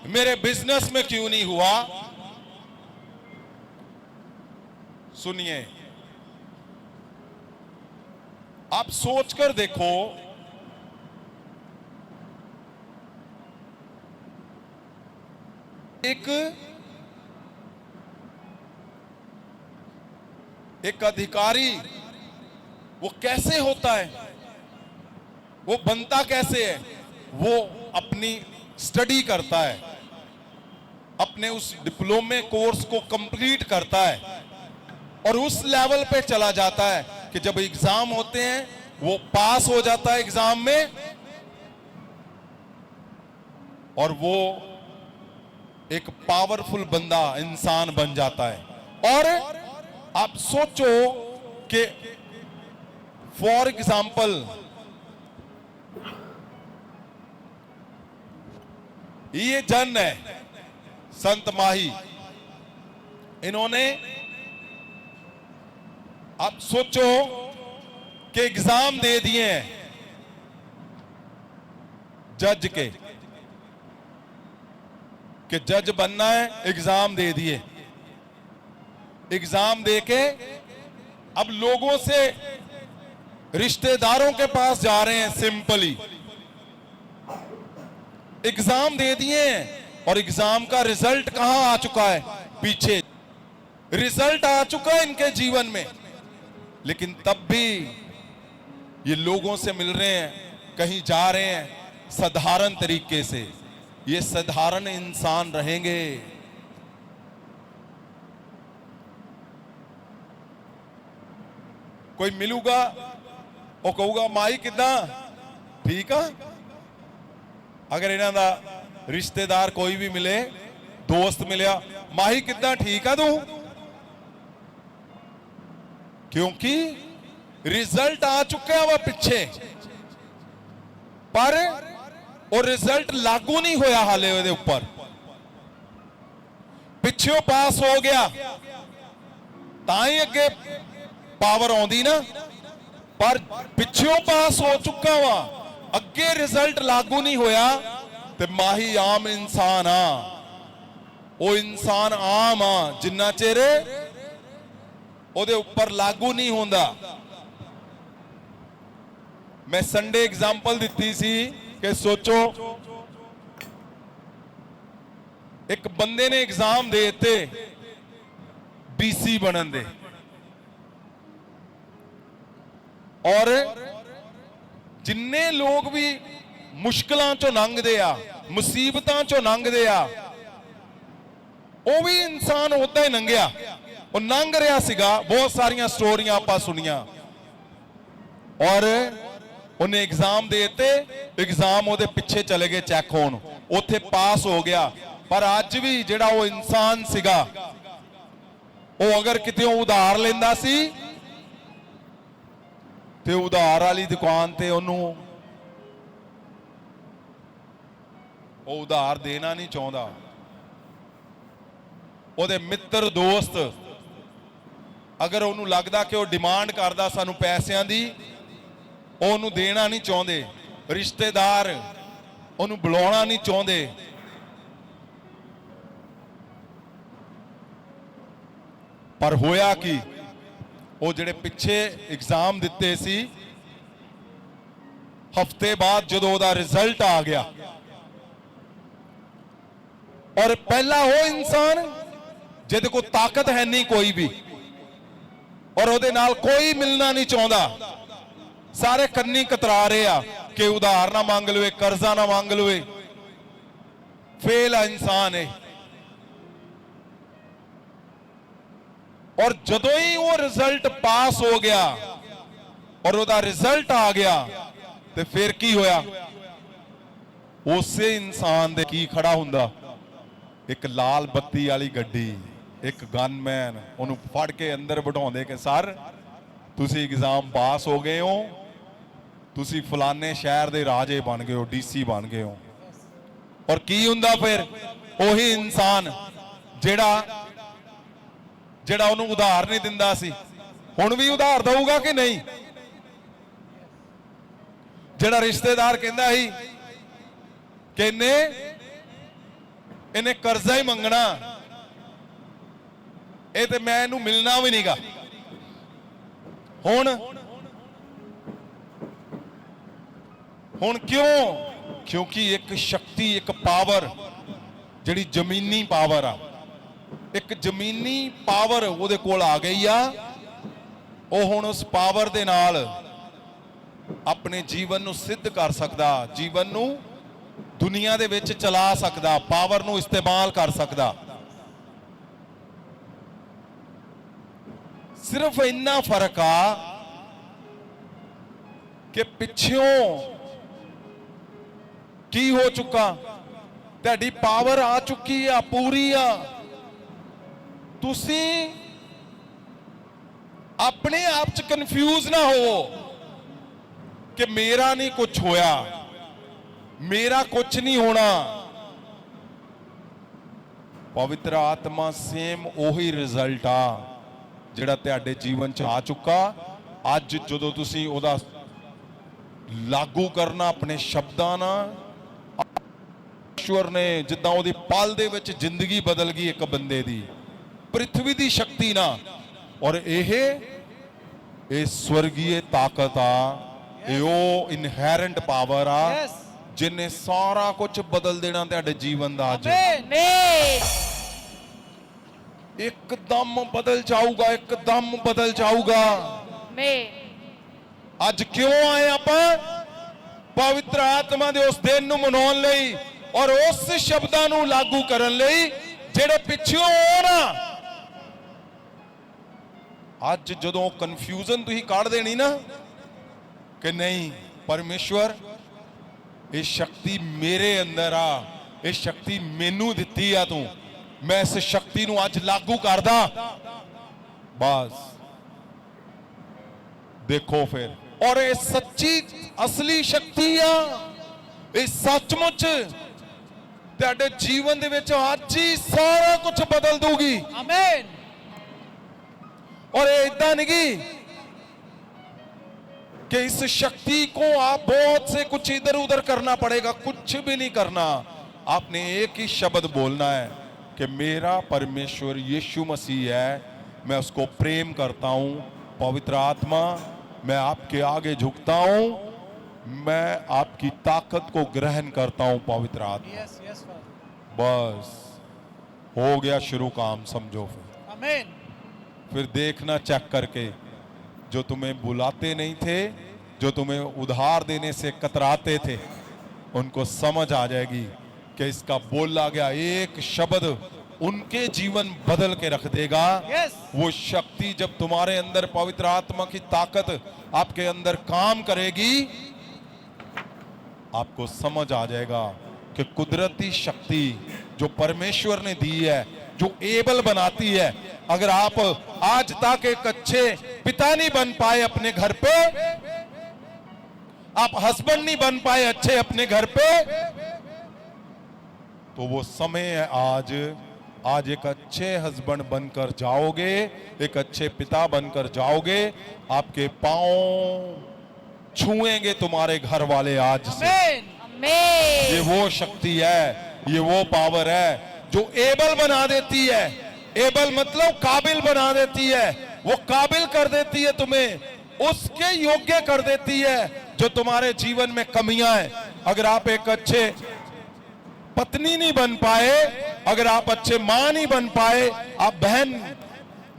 मेरे बिजनेस में क्यों नहीं हुआ? सुनिए, आप सोचकर देखो, एक अधिकारी वो कैसे होता है, वो बनता कैसे है? वो अपनी स्टडी करता है, अपने उस डिप्लोमे कोर्स को कंप्लीट करता है और उस लेवल पे चला जाता है कि जब एग्जाम होते हैं वो पास हो जाता है एग्जाम में, और वो एक पावरफुल बंदा, इंसान बन जाता है। और आप सोचो कि फॉर एग्जाम्पल ये जन है संत माही, इन्होंने, आप सोचो कि एग्जाम दे दिए हैं जज के, कि जज बनना है, एग्जाम दे दिए, एग्जाम देके अब लोगों से, रिश्तेदारों के पास जा रहे हैं, सिंपली एग्जाम दे दिए हैं और एग्जाम का रिजल्ट कहां आ चुका है? पीछे रिजल्ट आ चुका है इनके जीवन में, लेकिन तब भी ये लोगों से मिल रहे हैं, कहीं जा रहे हैं, साधारण तरीके से, ये साधारण इंसान रहेंगे। कोई मिलूगा, वो कहूगा माई किदा ठीक आ। अगर इन्हां दा रिश्तेदार कोई भी मिले, दोस्त मिलिया, माही किदा ठीक आ तू, क्योंकि रिजल्ट आ चुका वा पिछे, पर वो रिजल्ट लागू नहीं होया हाले ਉਹਦੇ ਉੱਪਰ। ਪਿੱਛੋਂ ਪਾਸ ਹੋ ਗਿਆ ਤਾਂ ਹੀ ਅੱਗੇ ਪਾਵਰ ਆਉਂਦੀ ਨਾ, ਪਰ ਪਿੱਛੋਂ ਪਾਸ ਹੋ ਚੁੱਕਾ ਵਾ, ਅੱਗੇ ਰਿਜ਼ਲਟ ਲਾਗੂ ਨਹੀਂ ਹੋਇਆ ਤੇ ਮਾਹੀ ਆਮ ਇਨਸਾਨ ਆ। ਉਹ ਇਨਸਾਨ ਆਮ ਆ ਜਿੰਨਾ ਚਿਰ ਉਹਦੇ ਉੱਪਰ ਲਾਗੂ ਨਹੀਂ ਹੁੰਦਾ। मैं संडे एग्जाम्पल दी सी कि सोचो एक बंदे ने एग्जाम दे दिते डीसी बनन दे, और जिन्ने लोग भी मुश्किलों चो लंघदे आ, मुसीबतां चो लंघदे आ, वो भी इंसान उदा ही लंघिया, वो लंघ रहा सीगा। बहुत सारिया स्टोरियां आपां सुनिया, और उन्हें एग्जाम देते, एग्जाम ਉਹਦੇ ਪਿੱਛੇ ਚਲੇ ਗਏ ਚੈੱਕ ਹੋਣ, ਉੱਥੇ ਪਾਸ ਹੋ ਗਿਆ। ਪਰ ਅੱਜ ਵੀ ਜਿਹੜਾ ਉਹ ਇਨਸਾਨ ਸੀਗਾ, ਉਹ ਅਗਰ ਕਿਤੇ ਉਧਾਰ ਲੈਂਦਾ ਸੀ ਤੇ ਉਧਾਰ ਵਾਲੀ ਦੁਕਾਨ ਤੇ ਉਹਨੂੰ ਉਹ ਉਧਾਰ ਦੇਣਾ ਨਹੀਂ ਚਾਹੁੰਦਾ। ਉਹਦੇ ਮਿੱਤਰ ਦੋਸਤ ਅਗਰ ਉਹਨੂੰ ਲੱਗਦਾ ਕਿ ਉਹ ਡਿਮਾਂਡ ਕਰਦਾ ਸਾਨੂੰ ਪੈਸਿਆਂ ਦੀ, ਉਹਨੂੰ ਦੇਣਾ ਨਹੀਂ ਚਾਹੁੰਦੇ। ਰਿਸ਼ਤੇਦਾਰ ਉਹਨੂੰ ਬੁਲਾਉਣਾ ਨਹੀਂ ਚਾਹੁੰਦੇ। ਪਰ ਹੋਇਆ ਕੀ, ਉਹ ਜਿਹੜੇ ਪਿੱਛੇ ਐਗਜ਼ਾਮ ਦਿੱਤੇ ਸੀ, ਹਫ਼ਤੇ ਬਾਅਦ ਜਦੋਂ ਉਹਦਾ ਰਿਜ਼ਲਟ ਆ ਗਿਆ, ਔਰ ਪਹਿਲਾ ਉਹ ਇਨਸਾਨ ਜਿਹਦੇ ਕੋਲ ਤਾਕਤ ਹੈ ਨਹੀਂ ਕੋਈ ਵੀ, ਔਰ ਉਹਦੇ ਨਾਲ ਕੋਈ ਮਿਲਣਾ ਨਹੀਂ ਚਾਹੁੰਦਾ, सारे कन्नी कतरा रहे आ कि उधार ना मांग लवे, कर्जा ना मांग लवे, फेल आ इंसान है। और जदों ही वो रिजल्ट पास हो गया और उदा रिजल्ट आ गया, तो फिर की होया, उसे इंसान दे की खड़ा हुंदा, एक लाल बत्ती वाली गड्डी, एक गनमैन ਉਹਨੂੰ ਫੜ ਕੇ ਅੰਦਰ ਬਿਠਾਉਂਦੇ ਕਿ ਸਰ ਤੁਸੀਂ एग्जाम पास हो गए हो, ਤੁਸੀਂ ਫਲਾਣੇ ਸ਼ਹਿਰ ਦੇ ਰਾਜੇ ਬਣ ਗਏ ਹੋ, ਡੀਸੀ ਬਣ ਗਏ ਹੋ। ਔਰ ਕੀ ਹੁੰਦਾ ਫਿਰ, ਉਹੀ ਇਨਸਾਨ ਜਿਹੜਾ ਉਹਨੂੰ ਉਧਾਰ ਨਹੀਂ ਦਿੰਦਾ ਸੀ, ਹੁਣ ਵੀ ਉਧਾਰ ਦਊਗਾ ਕਿ ਨਹੀਂ? ਜਿਹੜਾ ਰਿਸ਼ਤੇਦਾਰ ਕਹਿੰਦਾ ਸੀ ਕਿ ਇਹਨੇ ਕਰਜ਼ਾ ਹੀ ਮੰਗਣਾ, ਇਹ ਤੇ ਮੈਂ ਇਹਨੂੰ ਮਿਲਣਾ ਵੀ ਨਹੀਂਗਾ। ਹੁਣ क्यों? क्योंकि एक शक्ति, एक पावर जिहड़ी जमीनी पावर आ, एक जमीनी पावर ਉਹਦੇ ਕੋਲ ਆ ਗਈ ਆ। ਉਹ ਹੁਣ ਉਸ ਪਾਵਰ ਦੇ ਨਾਲ ਆਪਣੇ ਜੀਵਨ ਨੂੰ ਸਿੱਧ ਕਰ ਸਕਦਾ, ਜੀਵਨ ਨੂੰ ਦੁਨੀਆ ਦੇ ਵਿੱਚ ਚਲਾ ਸਕਦਾ, ਪਾਵਰ ਨੂੰ ਇਸਤੇਮਾਲ ਕਰ ਸਕਦਾ। ਸਿਰਫ ਇੰਨਾ ਫਰਕ ਆ ਕਿ ਪਿੱਛੋਂ ਕੀ ਹੋ ਚੁੱਕਾ, ਤੁਹਾਡੀ ਪਾਵਰ ਆ ਚੁੱਕੀ ਆ, ਪੂਰੀ ਆ। ਤੁਸੀਂ ਆਪਣੇ ਆਪ ਚ ਕਨਫਿਊਜ਼ ਨਾ ਹੋ ਕਿ ਮੇਰਾ ਨਹੀਂ ਕੁਝ ਹੋਇਆ, ਮੇਰਾ ਕੁਝ ਨਹੀਂ ਹੋਣਾ। ਪਵਿੱਤਰ ਆਤਮਾ ਸੇਮ ਉਹੀ ਰਿਜ਼ਲਟ ਆ ਜਿਹੜਾ ਤੁਹਾਡੇ ਜੀਵਨ ਚ ਆ ਚੁੱਕਾ। ਅੱਜ ਜਦੋਂ ਤੁਸੀਂ ਉਹਦਾ ਲਾਗੂ ਕਰਨਾ ਆਪਣੇ ਸ਼ਬਦਾਂ ਨਾਲ, ਈਸ਼ਵਰ ਨੇ ਜਿੱਦਾਂ ਉਹਦੀ ਪਲ ਦੇ ਵਿੱਚ ਜ਼ਿੰਦਗੀ ਬਦਲ ਗਈ ਇੱਕ ਬੰਦੇ ਦੀ, ਪ੍ਰਿਥਵੀ ਦੀ ਸ਼ਕਤੀ ਨਾਲ। ਔਰ ਇਹ ਸਵਰਗੀय ਤਾਕਤ ਆ, ਇਹ ਉਹ ਇਨਹੈਰੈਂਟ ਪਾਵਰ ਆ ਜਿਨੇ ਸਾਰਾ ਕੁਝ ਬਦਲ ਦੇਣਾ ਤੁਹਾਡੇ ਜੀਵਨ ਦਾ। ਅੱਜ ਇੱਕਦਮ ਬਦਲ ਜਾਊਗਾ, ਇੱਕਦਮ ਬਦਲ ਜਾਊਗਾ। ਅੱਜ ਕਿਉਂ ਆਏ ਆਪਾਂ? ਪਵਿੱਤਰ ਆਤਮਾ ਦੇ ਉਸ ਦਿਨ ਨੂੰ ਮਨਾਉਣ ਲਈ ਔਰ ਉਸ ਸ਼ਬਦਾਂ ਨੂੰ ਲਾਗੂ ਕਰਨ ਲਈ ਜਿਹੜੇ ਪਿੱਛੋਂ ਆਉਣ। ਅੱਜ ਜਦੋਂ ਕਨਫਿਊਜ਼ਨ ਤੁਸੀਂ ਕੱਢ ਦੇਣੀ ਨਾ ਕਿ ਨਹੀਂ ਪਰਮੇਸ਼ਵਰ ਇਹ ਸ਼ਕਤੀ ਮੇਰੇ ਅੰਦਰ ਆ, ਇਹ ਸ਼ਕਤੀ ਮੈਨੂੰ ਦਿੱਤੀ ਆ ਤੂੰ, ਮੈਂ ਇਸ ਸ਼ਕਤੀ ਨੂੰ ਅੱਜ ਲਾਗੂ ਕਰਦਾ, ਬਸ ਦੇਖੋ ਫਿਰ। ਔਰ ਇਹ ਸੱਚੀ ਅਸਲੀ ਸ਼ਕਤੀ ਆ, ਇਹ ਸੱਚਮੁੱਚ ਤੁਹਾਡੇ ਜੀਵਨ ਦੇ ਵਿੱਚ ਅੱਜ ਹੀ ਸਾਰਾ ਕੁਝ ਬਦਲ ਦੂਗੀ। आमीन। और ये इतना नहीं कि इस शक्ति को आप बहुत से कुछ इधर उधर करना पड़ेगा, कुछ भी नहीं करना। आपने एक ही शब्द बोलना है कि मेरा परमेश्वर यीशु मसीह है, मैं उसको प्रेम करता हूं। पवित्र आत्मा मैं आपके आगे झुकता हूं, मैं आपकी ताकत को ग्रहण करता हूं पवित्र आत्मा। Yes yes father. बस हो गया शुरू काम, समझो फिर। आमीन। फिर देखना चेक करके जो तुम्हें बुलाते नहीं थे, जो तुम्हें उधार देने से कतराते थे, उनको समझ आ जाएगी कि इसका बोला गया एक शब्द उनके जीवन बदल के रख देगा। यस। वो शक्ति जब तुम्हारे अंदर पवित्र आत्मा की ताकत आपके अंदर काम करेगी, आपको समझ आ जाएगा कि कुदरती शक्ति जो परमेश्वर ने दी है, जो एबल बनाती है। अगर आप आज तक एक अच्छे पिता नहीं बन पाए अपने घर पे, आप हस्बैंड नहीं बन पाए अच्छे अपने घर पे, तो वो समय है आज एक अच्छे हस्बैंड बनकर जाओगे, एक अच्छे पिता बनकर जाओगे। आपके पांव छुएंगे तुम्हारे घर वाले आज से। आमीन। आमीन। ये वो शक्ति है, ये वो पावर है जो एबल बना देती है। एबल मतलब काबिल बना देती है, वो काबिल कर देती है तुम्हें, उसके योग्य कर देती है जो तुम्हारे जीवन में कमियां हैं। अगर आप एक अच्छे पत्नी नहीं बन पाए, अगर आप अच्छे मां नहीं बन पाए, आप बहन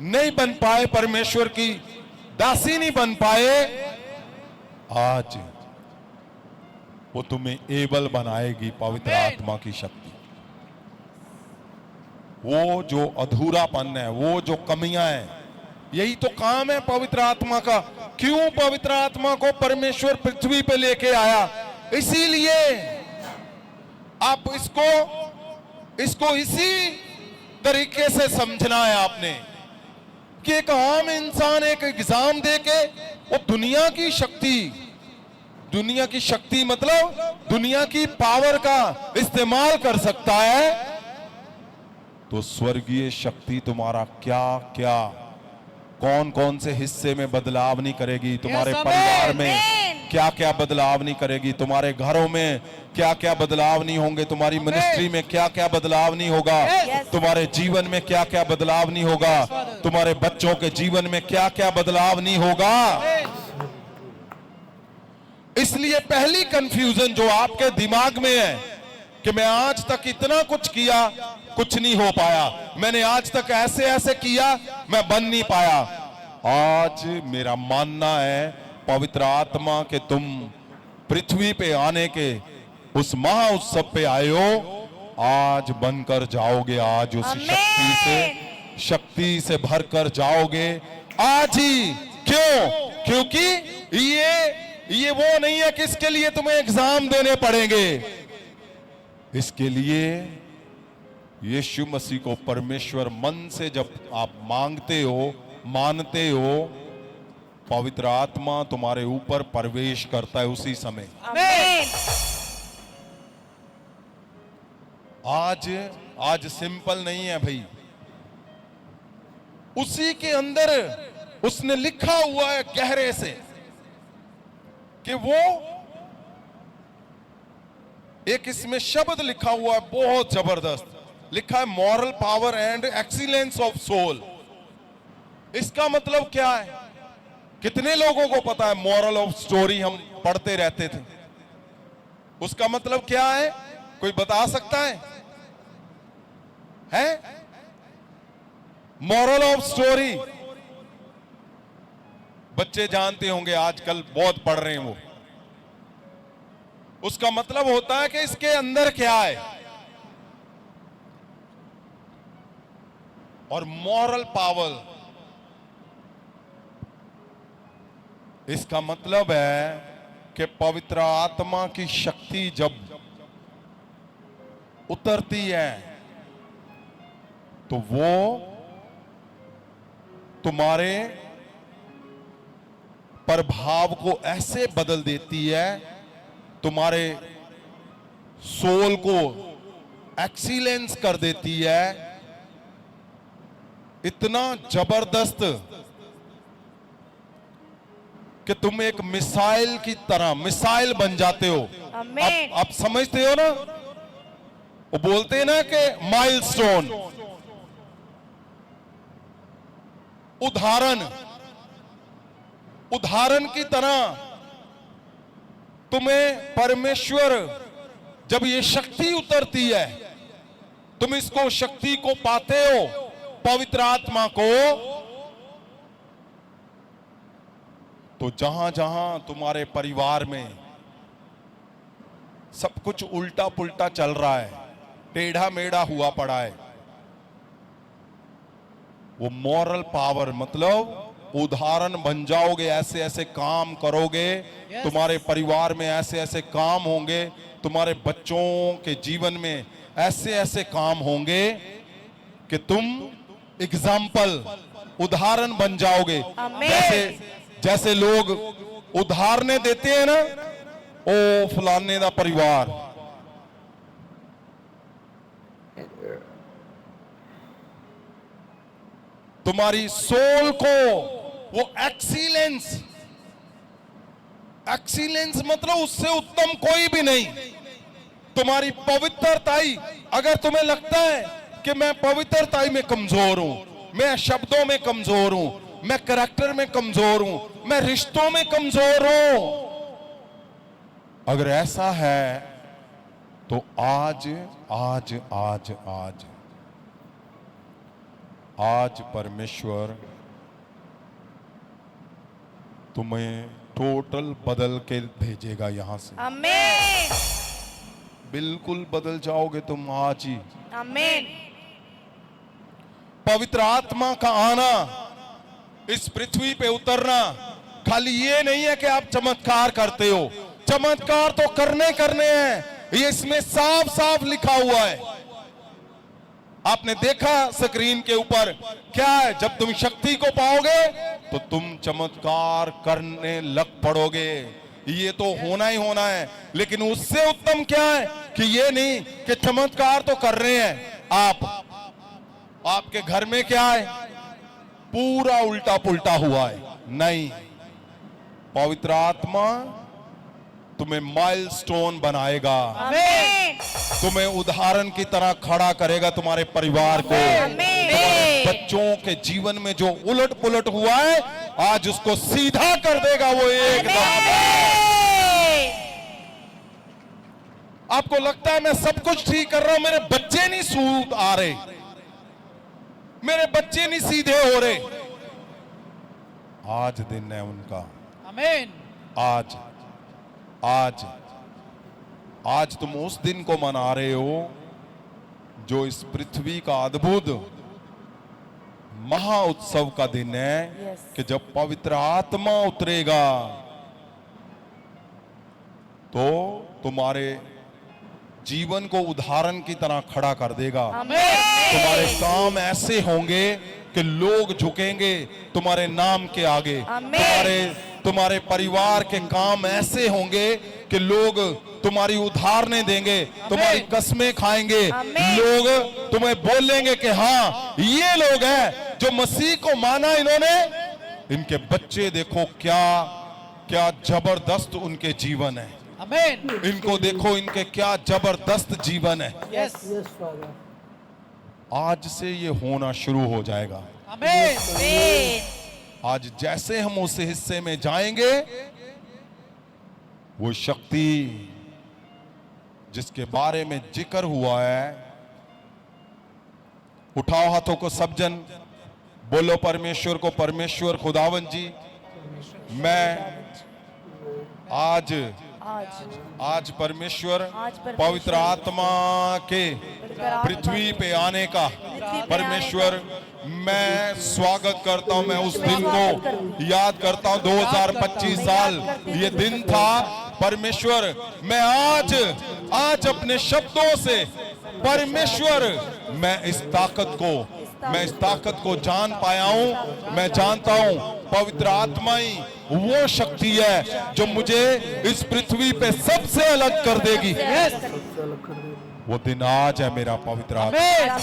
नहीं बन पाए, परमेश्वर की दासी नहीं बन पाए, आज वो तुम्हें एबल बनाएगी पवित्र आमीन। आत्मा की शक्ति। वो जो अधूरापन है, वो जो कमियां हैं, यही तो काम है पवित्र आत्मा का। क्यों पवित्र आत्मा को परमेश्वर पृथ्वी पे लेके आया? इसीलिए आप इसको इसी तरीके से समझना है आपने कि एक आम इंसान एक एग्जाम देके वो दुनिया की शक्ति मतलब दुनिया की पावर का इस्तेमाल कर सकता है, तो स्वर्गीय शक्ति तुम्हारा क्या क्या कौन कौन से हिस्से में बदलाव नहीं करेगी, तुम्हारे Yes, परिवार amen, में amen। क्या क्या बदलाव नहीं करेगी, तुम्हारे घरों में क्या क्या बदलाव नहीं होंगे, तुम्हारी Amen। मिनिस्ट्री में क्या क्या बदलाव नहीं होगा, Yes। तुम्हारे जीवन में क्या क्या बदलाव नहीं होगा, Father। तुम्हारे बच्चों के जीवन में क्या क्या बदलाव नहीं होगा। इसलिए पहली कंफ्यूजन जो आपके दिमाग में है कि मैं आज तक इतना कुछ किया, कुछ नहीं हो पाया, मैंने आज तक ऐसे ऐसे किया, मैं बन नहीं पाया। आज मेरा मानना है पवित्र आत्मा के तुम पृथ्वी पे आने के उस महा उत्सव पे आए हो, आज बनकर जाओगे, आज उस आमीन। शक्ति से भरकर जाओगे आज ही। क्यों? क्योंकि ये वो नहीं है कि इसके लिए तुम्हें एग्जाम देने पड़ेंगे, इसके लिए यीशु मसीह को परमेश्वर मन से जब आप मांगते हो, मानते हो, पवित्र आत्मा तुम्हारे ऊपर प्रवेश करता है उसी समय। आमीन। आज सिंपल नहीं है भाई, उसी के अंदर उसने लिखा हुआ है गहरे से कि वो एक इसमें शब्द लिखा हुआ है बहुत जबरदस्त, लिखा है moral power and excellence of soul. इसका मतलब क्या है? कितने लोगों को पता है मॉरल ऑफ स्टोरी हम पढ़ते रहते थे, उसका मतलब क्या है? कोई बता सकता है? मॉरल ऑफ स्टोरी बच्चे जानते होंगे, आजकल बहुत पढ़ रहे हैं वो। उसका मतलब होता है कि इसके अंदर क्या है। और मॉरल पावर, इसका मतलब है कि पवित्र आत्मा की शक्ति जब उतरती है तो वो तुम्हारे प्रभाव को ऐसे बदल देती है, तुम्हारे सोल को एक्सीलेंस कर देती है, इतना जबरदस्त कि तुम एक मिसाइल की तरह मिसाइल बन जाते हो। आमीन। आप समझते हो ना, वो बोलते हैं ना कि माइलस्टोन, उदाहरण की तरह तुम्हें परमेश्वर जब ये शक्ति उतरती है, तुम इसको शक्ति को पाते हो, पवित्र आत्मा को, तो जहां जहां तुम्हारे परिवार में सब कुछ उल्टा पुल्टा चल रहा है, टेढ़ा मेढ़ा हुआ पड़ा है, वो मॉरल पावर मतलब उदाहरण बन जाओगे, ऐसे ऐसे काम करोगे, तुम्हारे परिवार में ऐसे ऐसे काम होंगे, तुम्हारे बच्चों के जीवन में ऐसे ऐसे काम होंगे कि तुम एग्जाम्पल, उदाहरण बन जाओगे। जैसे लोग उदाहरण देते हैं ना, ओ फलाने दा परिवार, तुम्हारी सोल को वो एक्सीलेंस मतलब उससे उत्तम कोई भी नहीं। तुम्हारी पवित्रताई, अगर तुम्हें लगता है कि मैं पवित्रताई में कमजोर हूं, मैं शब्दों में कमजोर हूं, मैं करैक्टर में कमजोर हूं, मैं रिश्तों में कमजोर हूं, अगर ऐसा है तो आज आज आज आज आज परमेश्वर तुम्हें टोटल बदल के भेजेगा यहां से। आमीन। बिल्कुल बदल जाओगे तुम आज ही। आमीन। पवित्र आत्मा का आना, इस पृथ्वी पे उतरना, खाली ये नहीं है कि आप चमत्कार करते हो, चमत्कार तो करने हैं, ये इसमें साफ साफ लिखा हुआ है। आपने देखा स्क्रीन के ऊपर क्या है, जब तुम शक्ति को पाओगे तो तुम चमत्कार करने लग पड़ोगे, ये तो होना ही होना है। लेकिन उससे उत्तम क्या है कि ये नहीं कि चमत्कार तो कर रहे हैं आपके घर में क्या है, पूरा उल्टा पुल्टा हुआ है। नहीं, पवित्र आत्मा तुम्हें माइलस्टोन बनाएगा, आमीन। तुम्हें उदाहरण की तरह खड़ा करेगा, तुम्हारे परिवार को, तुम्हारे बच्चों के जीवन में जो उलट पुलट हुआ है आज उसको सीधा कर देगा वो एकदम। आपको लगता है मैं सब कुछ ठीक कर रहा हूं, मेरे बच्चे नहीं सूद आ रहे, मेरे बच्चे नहीं सीधे हो रहे, आज दिन है उनका। आमीन। आज आज आज तुम उस दिन को मना रहे हो जो इस पृथ्वी का अद्भुत महा उत्सव का दिन है, कि जब पवित्र आत्मा उतरेगा तो तुम्हारे जीवन को उदाहरण की तरह खड़ा कर देगा। तुम्हारे काम ऐसे होंगे कि लोग झुकेंगे तुम्हारे नाम के आगे। तुम्हारे परिवार के काम ऐसे होंगे कि लोग तुम्हारी उदाहरणें देंगे, तुम्हारी कसमें खाएंगे, लोग तुम्हें बोलेंगे कि हाँ ये लोग हैं जो मसीह को माना इन्होंने, इनके बच्चे देखो क्या क्या जबरदस्त उनके जीवन है। आमीन। इनको देखो, इनके क्या जबरदस्त जीवन है। यस। आज से ये होना शुरू हो जाएगा। आमीन। आज जैसे हम उस हिस्से में जाएंगे, वो शक्ति जिसके बारे में जिक्र हुआ है, उठाओ हाथों को सब जन, बोलो परमेश्वर को, परमेश्वर खुदावन जी मैं आज आज परमेश्वर आज परमेश्वर पवित्र आत्मा के पृथ्वी पे आने का परमेश्वर मैं स्वागत करता हूं। मैं उस दिन को याद करता हूं। 2025 साल ये दिन था परमेश्वर। मैं आज अपने शब्दों से परमेश्वर मैं इस ताकत को जान पाया हूं। मैं जानता हूं पवित्र आत्मा ही वो शक्ति है जो मुझे इस पृथ्वी पे सबसे अलग कर देगी। वो दिन आज है मेरा पवित्र आत्मा।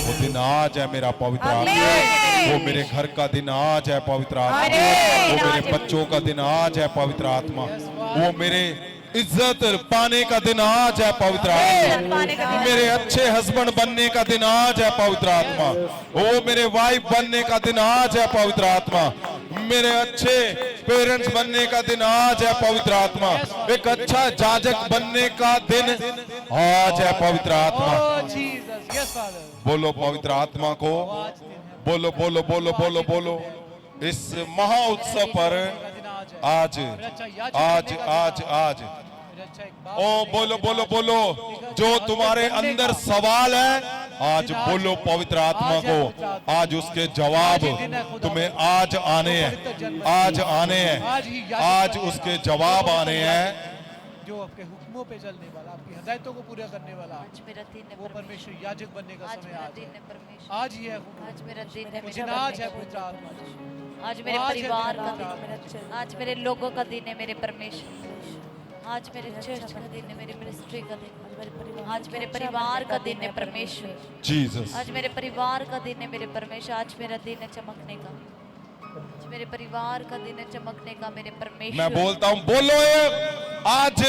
वो दिन आज है मेरा पवित्र आत्मा। वो मेरे घर का दिन आज है पवित्र आत्मा। वो मेरे बच्चों का दिन आज है पवित्र आत्मा। वो मेरे इज्जत पाने का दिन आज है पवित्र आत्मा। मेरे अच्छे हस्बैंड बनने का दिन आज है पवित्र आत्मा। वो मेरे वाइफ बनने का दिन आज है पवित्र आत्मा। मेरे अच्छे पेरेंट्स बनने का दिन आज है पवित्र आत्मा। एक अच्छा जाजक बनने का दिन आज है पवित्र आत्मा। बोलो पवित्र आत्मा को, बोलो बोलो बोलो बोलो बोलो। इस महा उत्सव पर आज आज आज आज ओ बोलो बोलो बोलो। जो तुम्हारे अंदर सवाल है आज बोलो पवित्र आत्मा को। आज उसके जवाब तुम्हें आज आने हैं। आज आने हैं। आज उसके जवाब आने हैं। जो आपके हुक्मों पे चलने वाला, आपकी हिदायतों को पूरा करने वाला, आज मेरा दिन है वो परमेश्वर याजक बनने का आज समय मेरा आज दिन है। है परमेश्वर। आज ही है आज मेरा दिन है वो दिन आज है पवित्र आत्मा। आज मेरे आज है परिवार दिन का आज दिन। आज मेरे लोगों का दिन है मेरे परमेश्वर। आज मेरे चर्च का दिन है, मेरे मिनिस्ट्री का दिन। आज मेरे परिवार का दिन है परमेश्वर। जीसस। आज मेरे परिवार का दिन है मेरे परमेश्वर। आज मेरा दिन है चमकने का। आज मेरे परिवार का दिन है चमकने का मेरे परमेश्वर। मैं बोलता हूं बोलो आज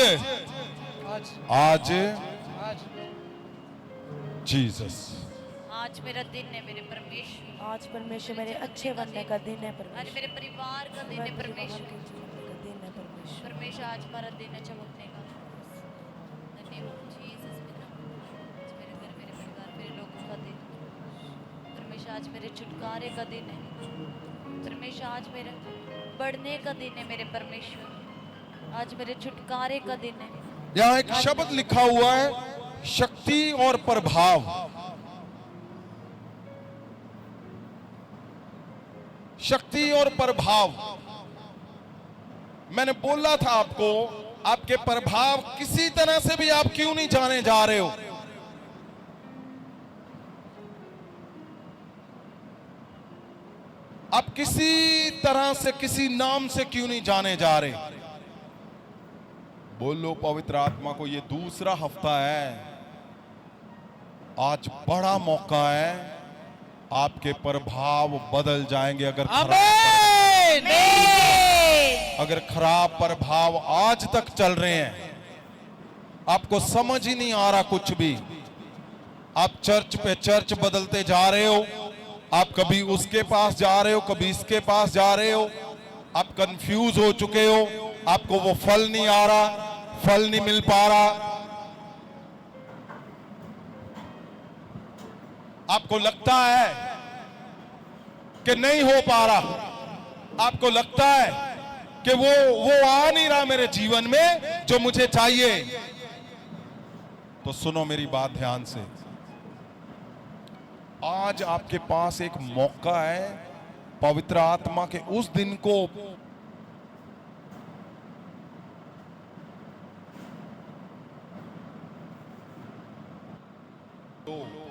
आज आज आज जीसस। आज मेरा दिन है मेरे परमेश्वर। आज परमेश्वर मेरे अच्छे बनने का दिन है परमेश्वर। आज मेरे परिवार का दिन है परमेश्वर। दिन है परमेश्वर। परमेश्वर आज हमारा दिन है चमकने का। धन्यवाद जीसस पिता। आज मेरे घर, मेरे परिवार, मेरे लोगों का दिन। परमेश्वर आज मेरे छुटकारे का दिन है। परमेश्वर आज मेरे बढ़ने का दिन है मेरे परमेश्वर। आज मेरे छुटकारे का दिन है। यहाँ एक शब्द लिखा हुआ है, शक्ति और प्रभाव। शक्ति और प्रभाव। मैंने बोला था आपको, आपके प्रभाव किसी तरह से भी आप क्यों नहीं जाने जा रहे हो। आप किसी तरह से, किसी नाम से क्यों नहीं जाने जा रहे। बोलो पवित्र आत्मा को, ये दूसरा हफ्ता है। आज बड़ा मौका है। आपके प्रभाव बदल जाएंगे। अगर खराब प्रभाव आज तक चल रहे हैं, आपको समझ ही नहीं आ रहा कुछ भी। आप चर्च पे चर्च बदलते जा रहे हो। आप कभी उसके पास जा रहे हो, कभी इसके पास जा रहे हो। आप कंफ्यूज हो चुके हो। आपको वो फल नहीं आ रहा, फल नहीं मिल पा रहा। आपको लगता है कि नहीं हो पा रहा। आपको लगता है कि वो आ नहीं रहा मेरे जीवन में जो मुझे चाहिए। तो सुनो मेरी बात ध्यान से। आज आपके पास एक मौका है पवित्र आत्मा के उस दिन को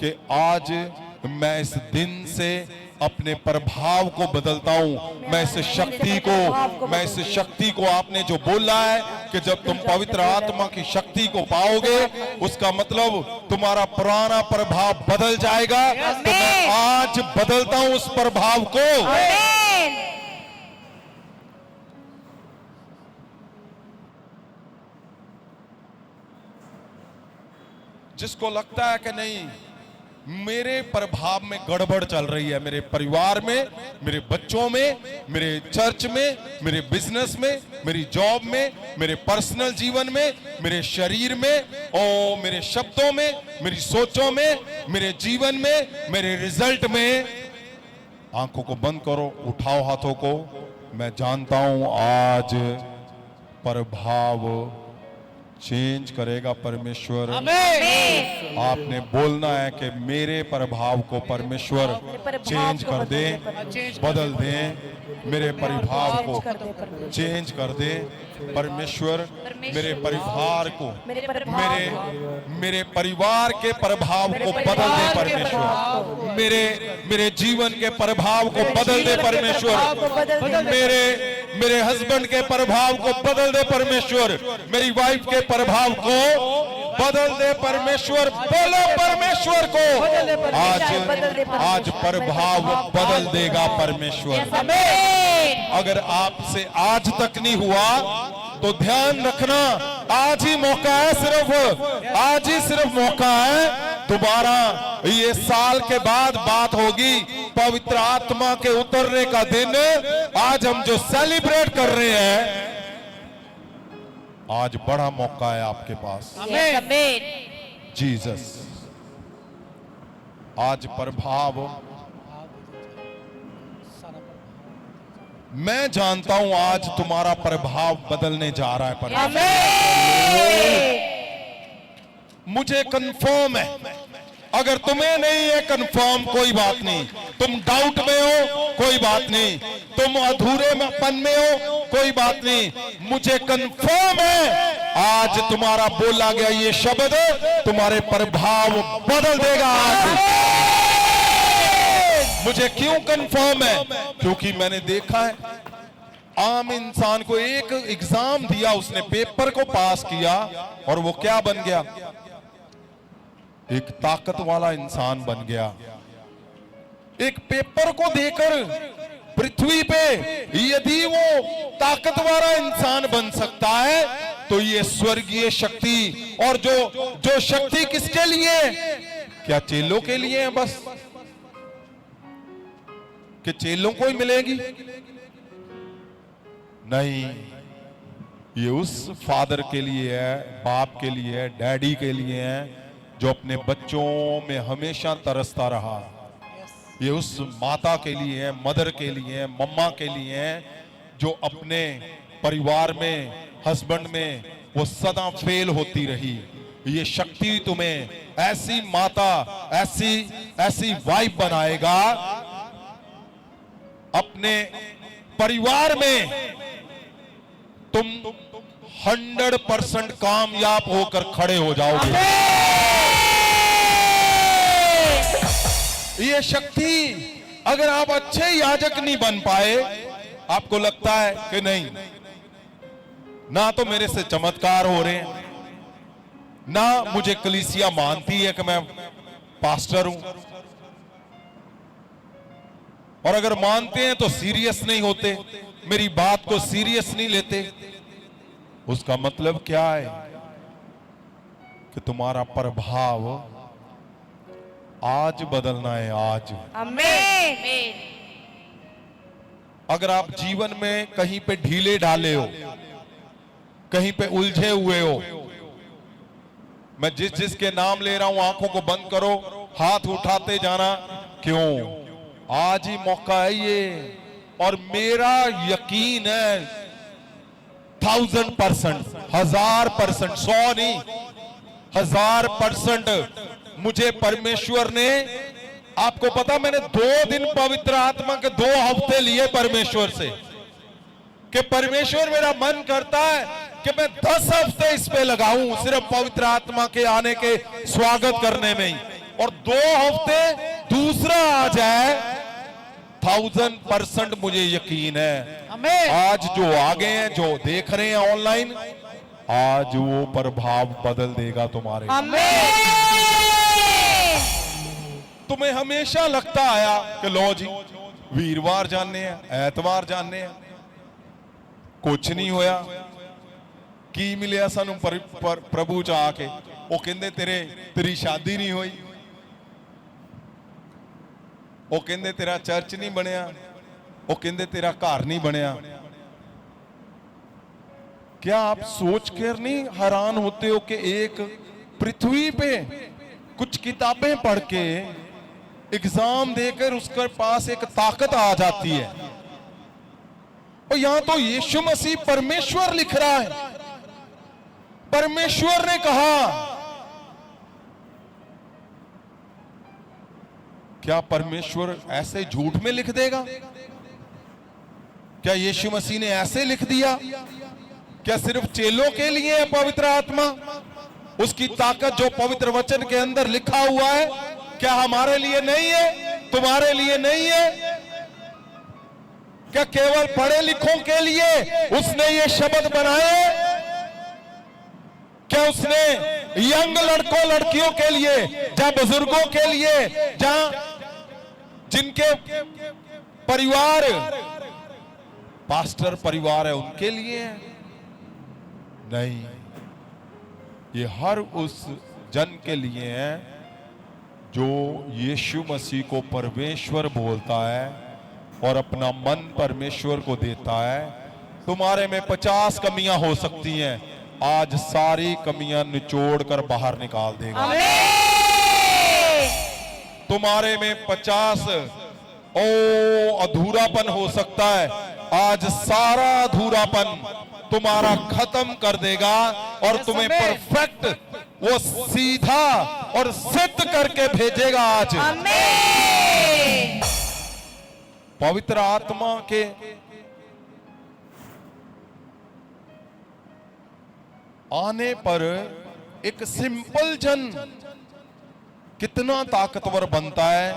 कि आज मैं इस दिन से अपने प्रभाव को बदलता हूं। मैं इस शक्ति को आपने जो बोला है कि जब तुम पवित्र आत्मा की शक्ति को पाओगे, उसका मतलब तुम्हारा पुराना प्रभाव बदल जाएगा। तो मैं आज बदलता हूं उस प्रभाव को। जिसको लगता है कि नहीं मेरे प्रभाव में गड़बड़ चल रही है, मेरे परिवार में, मेरे बच्चों में, मेरे चर्च में, मेरे बिजनेस में, मेरी जॉब में, मेरे पर्सनल जीवन में, मेरे शरीर में और मेरे शब्दों में, मेरी सोचों में, मेरे जीवन में, मेरे रिजल्ट में। आंखों को बंद करो, उठाओ हाथों को। मैं जानता हूं आज प्रभाव चेंज करेगा परमेश्वर। आमीन। आपने बोलना है कि मेरे प्रभाव को परमेश्वर चेंज कर दे, बदल दे, मेरे प्रभाव को चेंज कर दे परमेश्वर। मेरे परिवार को, मेरे परिवार के प्रभाव को बदल दे परमेश्वर। मेरे जीवन के प्रभाव को बदल दे परमेश्वर। मेरे हस्बैंड के प्रभाव को बदल दे परमेश्वर। मेरी वाइफ के प्रभाव को बदल दे परमेश्वर। बोलो परमेश्वर को, आज प्रभाव बदल देगा परमेश्वर। अगर आपसे आज तक नहीं हुआ तो ध्यान रखना, आज ही मौका है, आज ही सिर्फ मौका है। दोबारा ये साल के बाद बात होगी, पवित्र आत्मा के उतरने का दिन। आज हम जो सेलिब्रेट कर रहे हैं, आज बड़ा मौका है आपके पास। जीसस, आज प्रभाव मैं जानता हूं, आज तुम्हारा प्रभाव बदलने जा रहा है परमेश्वर। मुझे कंफर्म है। अगर तुम्हें नहीं है कंफर्म, कोई बात नहीं। तुम डाउट में हो, कोई बात नहीं। तुम अधूरे पन में हो, कोई बात नहीं। मुझे कंफर्म है, आज तुम्हारा बोला गया ये शब्द तुम्हारे प्रभाव बदल देगा आज। मुझे क्यों कंफर्म है? क्योंकि मैंने देखा है, आम इंसान को एक एग्जाम दिया, उसने पेपर को पास किया और वो क्या बन गया? एक ताकत वाला इंसान बन गया। एक पेपर को देकर पृथ्वी पे यदि वो ताकत वाला इंसान बन सकता है, तो ये स्वर्गीय शक्ति, और जो शक्ति किसके लिए? क्या चेलों के लिए है बस? कि चेलों को ही मिलेगी? नहीं, ये उस फादर के लिए है, बाप के लिए है, डैडी के लिए है, जो अपने बच्चों में हमेशा तरसता रहा। ये उस माता के लिए है, मदर के लिए है, मम्मा के लिए है, जो अपने परिवार में, हस्बैंड में वो सदा फेल होती रही। ये शक्ति तुम्हें ऐसी माता, ऐसी वाइफ बनाएगा, अपने परिवार में तुम 100% कामयाब होकर खड़े हो जाओगे। ये शक्ति, अगर आप अच्छे याजक नहीं बन पाए, आपको लगता है कि नहीं, ना तो मेरे से चमत्कार हो रहे हैं, ना मुझे कलीसिया मानती है कि मैं पास्टर हूं, और अगर मानते हैं तो सीरियस नहीं होते, मेरी बात को सीरियस नहीं लेते। उसका मतलब क्या है? कि तुम्हारा प्रभाव आज बदलना है, आज। आमीन। अगर आप जीवन में कहीं पे ढीले ढाले हो, कहीं पे उलझे हुए हो, मैं जिसके नाम ले रहा हूं, आंखों को बंद करो, हाथ उठाते जाना। क्यों? आज ही मौका है ये, और मेरा यकीन है 1000%, 1000%, 100 नहीं, 1000% मुझे परमेश्वर ने, आपको पता, मैंने 2 दिन पवित्र आत्मा के 2 हफ्ते लिए परमेश्वर से, कि परमेश्वर मेरा मन करता है कि मैं 10 हफ्ते इस पे लगाऊं, सिर्फ पवित्र आत्मा के आने के स्वागत करने में ही, और 2 हफ्ते दूसरा आ जाए। 1000% मुझे यकीन है, आज जो आगे हैं, जो देख रहे हैं ऑनलाइन, आज वो प्रभाव बदल देगा तुम्हारे। तुम्हें हमेशा लगता आया कि लो जी, वीरवार जाने हैं, ऐतवार जाने हैं, कुछ नहीं होया। की मिलिया सानू प्रभु च आके? वो कहंदे तेरी शादी नहीं हुई, वो कहंदे तेरा चर्च नहीं बनया, वो कहंदे तेरा घर नहीं बनया। क्या आप सोच कर नहीं हैरान होते हो कि एक पृथ्वी पे कुछ किताबें पढ़ के, एग्जाम देकर उसके पास एक ताकत आ जाती है, और यहां तो यीशु मसीह परमेश्वर लिख रहा है। परमेश्वर ने कहा, क्या परमेश्वर ऐसे झूठ में लिख देगा? क्या यीशु मसीह ने ऐसे लिख दिया? क्या सिर्फ चेलों के लिए है पवित्र आत्मा? उसकी ताकत जो पवित्र वचन के अंदर लिखा हुआ है, क्या हमारे लिए नहीं है? तुम्हारे लिए नहीं है? क्या केवल पढ़े लिखों के लिए उसने ये शब्द बनाए? क्या उसने यंग लड़कों लड़कियों के लिए, जहां बुजुर्गों के लिए, जहां जिनके परिवार पास्टर परिवार है उनके लिए है? नहीं, ये हर उस जन के लिए है जो यीशु मसीह को परमेश्वर बोलता है और अपना मन परमेश्वर को देता है। तुम्हारे में 50 कमियां हो सकती हैं, आज सारी कमियां निचोड़ कर बाहर निकाल देगा। तुम्हारे में 50 अधूरापन हो सकता है, आज सारा अधूरापन तुम्हारा खत्म कर देगा और तुम्हें परफेक्ट, वो सीधा और सिद्ध करके भेजेगा। आज पवित्र आत्मा के आने पर एक सिंपल जन कितना ताकतवर बनता है,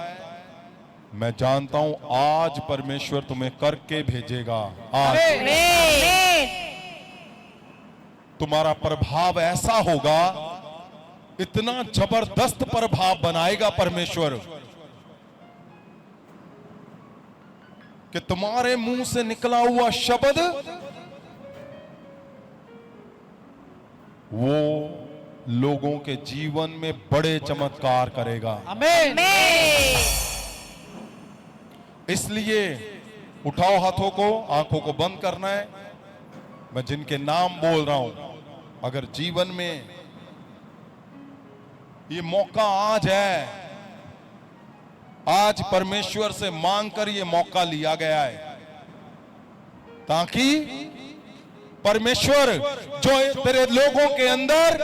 मैं जानता हूं। आज परमेश्वर तुम्हें करके भेजेगा। आज तुम्हारा प्रभाव ऐसा होगा, इतना जबरदस्त प्रभाव बनाएगा परमेश्वर कि तुम्हारे मुंह से निकला हुआ शब्द वो लोगों के जीवन में बड़े चमत्कार करेगा। आमीन। इसलिए उठाओ हाथों को, आंखों को बंद करना है। मैं जिनके नाम बोल रहा हूं, अगर जीवन में ये मौका आज है, आज परमेश्वर से मांगकर ये मौका लिया गया है ताकि परमेश्वर जो तेरे लोगों के अंदर,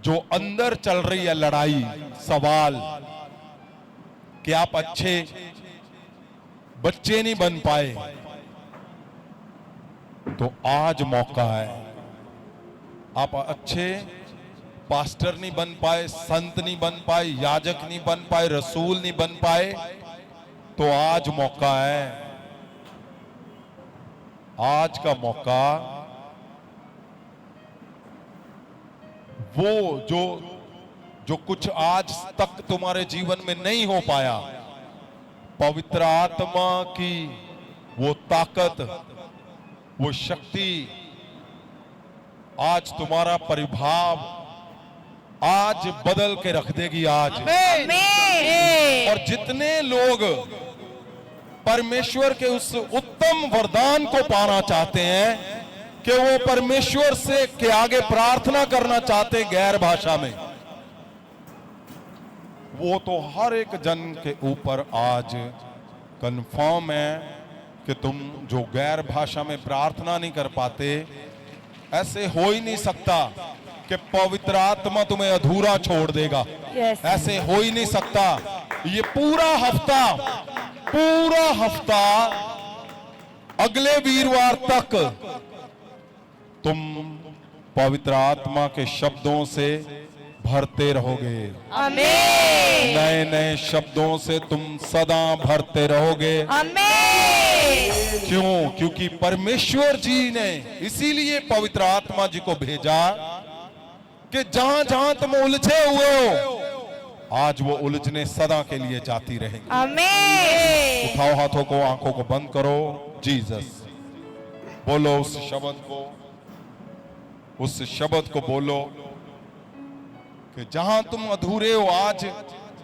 जो अंदर चल रही है लड़ाई, सवाल कि आप अच्छे बच्चे नहीं बन पाए, तो आज मौका है। आप अच्छे पास्टर नहीं बन पाए, संत नहीं बन पाए, याजक नहीं बन पाए, रसूल नहीं बन पाए, तो आज मौका है। आज का मौका वो जो कुछ आज तक तुम्हारे जीवन में नहीं हो पाया, पवित्र आत्मा की वो ताकत, वो शक्ति आज तुम्हारा परिभाव आज बदल के रख देगी। आज और जितने लोग परमेश्वर के उस उत्तम वरदान को पाना चाहते हैं कि वो परमेश्वर से के आगे प्रार्थना करना चाहते हैं गैर भाषा में, वो तो हर एक जन के ऊपर आज कंफर्म है कि तुम जो गैर भाषा में प्रार्थना नहीं कर पाते, ऐसे हो ही नहीं सकता कि पवित्र आत्मा तुम्हें अधूरा छोड़ देगा। Yes. ऐसे हो ही नहीं सकता। ये पूरा हफ्ता अगले वीरवार तक तुम पवित्र आत्मा के शब्दों से भरते रहोगे। आमीन। नए नए शब्दों से तुम सदा भरते रहोगे। आमीन। क्यों? क्योंकि परमेश्वर जी ने इसीलिए पवित्र आत्मा जी को भेजा कि जहां जहां तुम उलझे हुए हो, आज वो उलझने सदा के लिए जाती रहेंगी। आमीन। उठाओ हाथों को, आंखों को बंद करो। जीसस बोलो उस शब्द को बोलो कि जहां तुम अधूरे हो,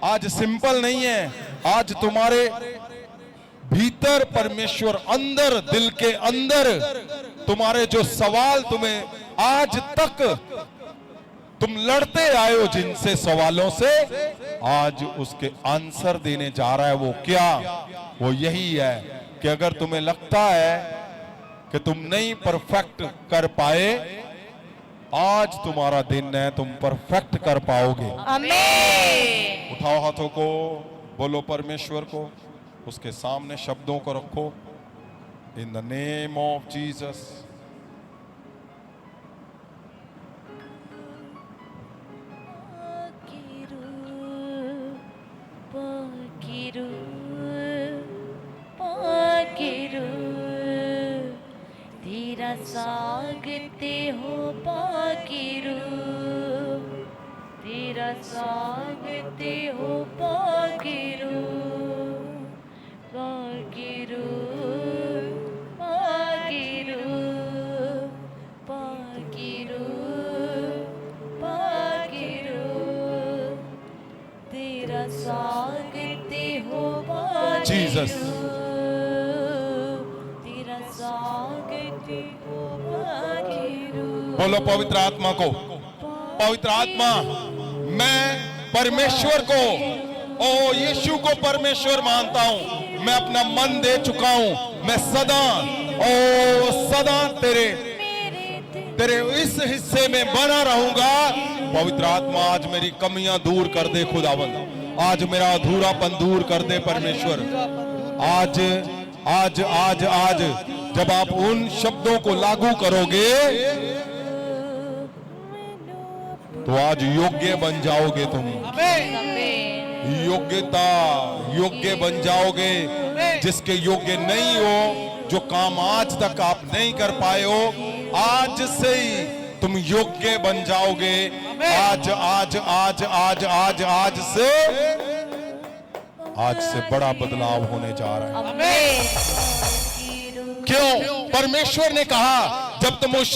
आज सिंपल नहीं है। आज तुम्हारे भीतर परमेश्वर अंदर, दिल के अंदर तुम्हारे जो सवाल तुम्हें आज तक तुम लड़ते आए हो जिनसे सवालों से, आज उसके आंसर देने जा रहा है। वो क्या? वो यही है कि अगर तुम्हें लगता है कि तुम नहीं परफेक्ट कर पाए, आज तुम्हारा दिन है, तुम परफेक्ट कर पाओगे। आमीन। उठाओ हाथों को, बोलो परमेश्वर को, उसके सामने शब्दों को रखो। In the name of Jesus. पाकिरू पाकिरू तेरा स्वागत हो पाकिरू, तेरा स्वागत हो पाकिरू पाकिरू पाकिरू पाकिरू पाकिरू तेरा स्वागत हो पाकिरू, Jesus. तेरा स्वागत हो पाकिरू। बोलो पवित्र आत्मा को, पवित्र आत्मा, मैं परमेश्वर को, ओ यीशु को परमेश्वर मानता हूं। मैं अपना मन दे चुका हूं। मैं सदा, ओ सदा तेरे इस हिस्से में बना रहूंगा। पवित्र आत्मा, आज मेरी कमियां दूर कर दे खुदावंद। आज मेरा अधूरापन दूर कर दे परमेश्वर। आज आज आज आज जब आप उन शब्दों को लागू करोगे तो आज योग्य बन जाओगे तुम। योग्य बन जाओगे। जिसके योग्य नहीं हो, जो काम आज तक आप नहीं कर पाए हो, आज से ही तुम योग्य बन जाओगे। आज आज आज आज आज आज से बड़ा बदलाव होने जा रहा है। क्यों? परमेश्वर ने कहा जब तुम उस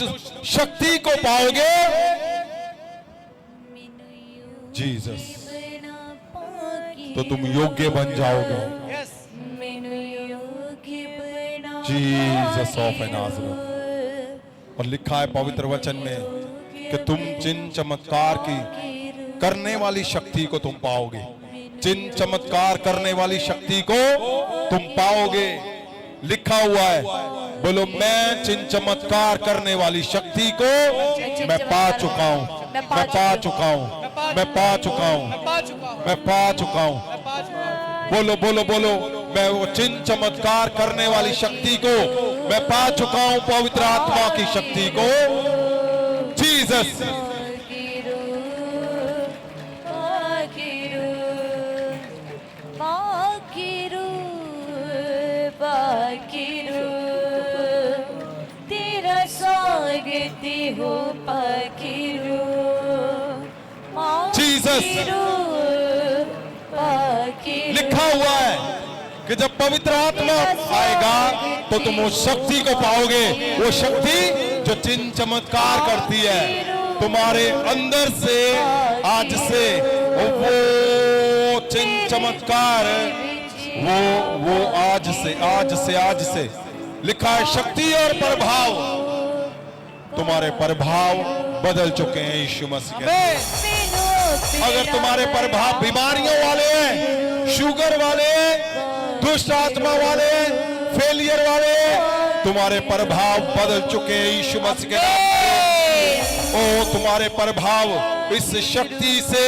शक्ति को पाओगे, जीसस, तो तुम योग्य बन जाओगे। Jesus of Nazareth. और लिखा है पवित्र वचन में कि तुम चिन्ह चमत्कार की करने वाली शक्ति को तुम पाओगे। चिन्ह चमत्कार करने वाली शक्ति को तुम पाओगे। लिखा हुआ है, बोलो, मैं चिन्ह चमत्कार करने वाली शक्ति को मैं पा चुका हूं। मैं पा चुका हूं। मैं पा चुका हूं। मैं पा चुका हूं। बोलो बोलो बोलो, मैं वो चिन्ह चमत्कार करने वाली शक्ति को मैं पा चुका हूं। पवित्र आत्मा की शक्ति को। जीसस। तेरा स्वागत हो पाकिरू, जीसस। लिखा हुआ है कि जब पवित्र आत्मा आएगा तो तुम उस शक्ति को पाओगे। वो शक्ति जो चिन्ह चमत्कार करती है तुम्हारे अंदर से। आज से वो चिन्ह चमत्कार, वो आज से लिखा है, शक्ति और प्रभाव, तुम्हारे प्रभाव बदल चुके हैं यीशु मसीह के। अगर तुम्हारे प्रभाव बीमारियों वाले हैं, शुगर वाले हैं, दुष्ट आत्मा वाले हैं, फेलियर वाले हैं, तुम्हारे प्रभाव बदल चुके हैं यीशु मसीह के नाम। ओ, तुम्हारे प्रभाव इस शक्ति से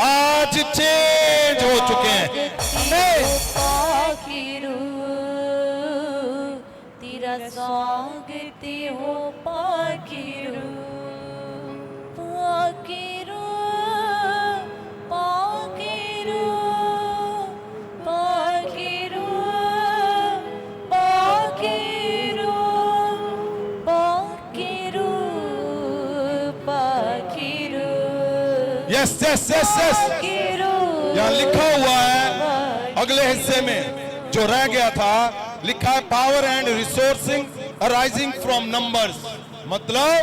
आज चेंज हो चुके हैं। तेरा स्वागत हो पाकिरू, पाकिरू, पाकिरू, पाकिरू, पाकिरू, पाकिरू, पाकिरू। Yes yes yes yes. यहाँ लिखा हुआ है अगले हिस्से में जो रह गया था, लिखा है power and resourcing arising from numbers. मतलब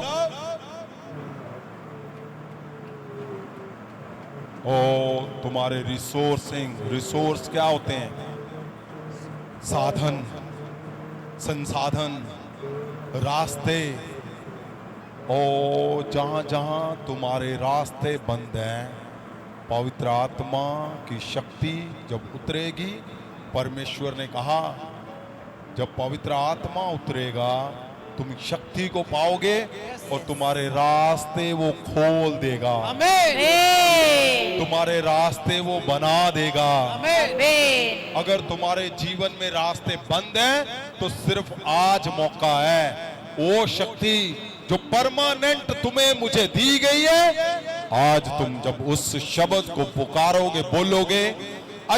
तुम्हारे रिसोर्स क्या होते हैं? साधन, संसाधन, रास्ते। जहां जहां तुम्हारे रास्ते बंद हैं, पवित्र आत्मा की शक्ति जब उतरेगी, परमेश्वर ने कहा जब पवित्र आत्मा उतरेगा तुम शक्ति को पाओगे और तुम्हारे रास्ते वो खोल देगा, आमीन तुम्हारे रास्ते वो बना देगा। आमीन अगर तुम्हारे जीवन में रास्ते बंद हैं तो सिर्फ आज मौका है। वो शक्ति जो परमानेंट तुम्हें मुझे दी गई है, आज तुम जब उस शब्द को पुकारोगे, बोलोगे,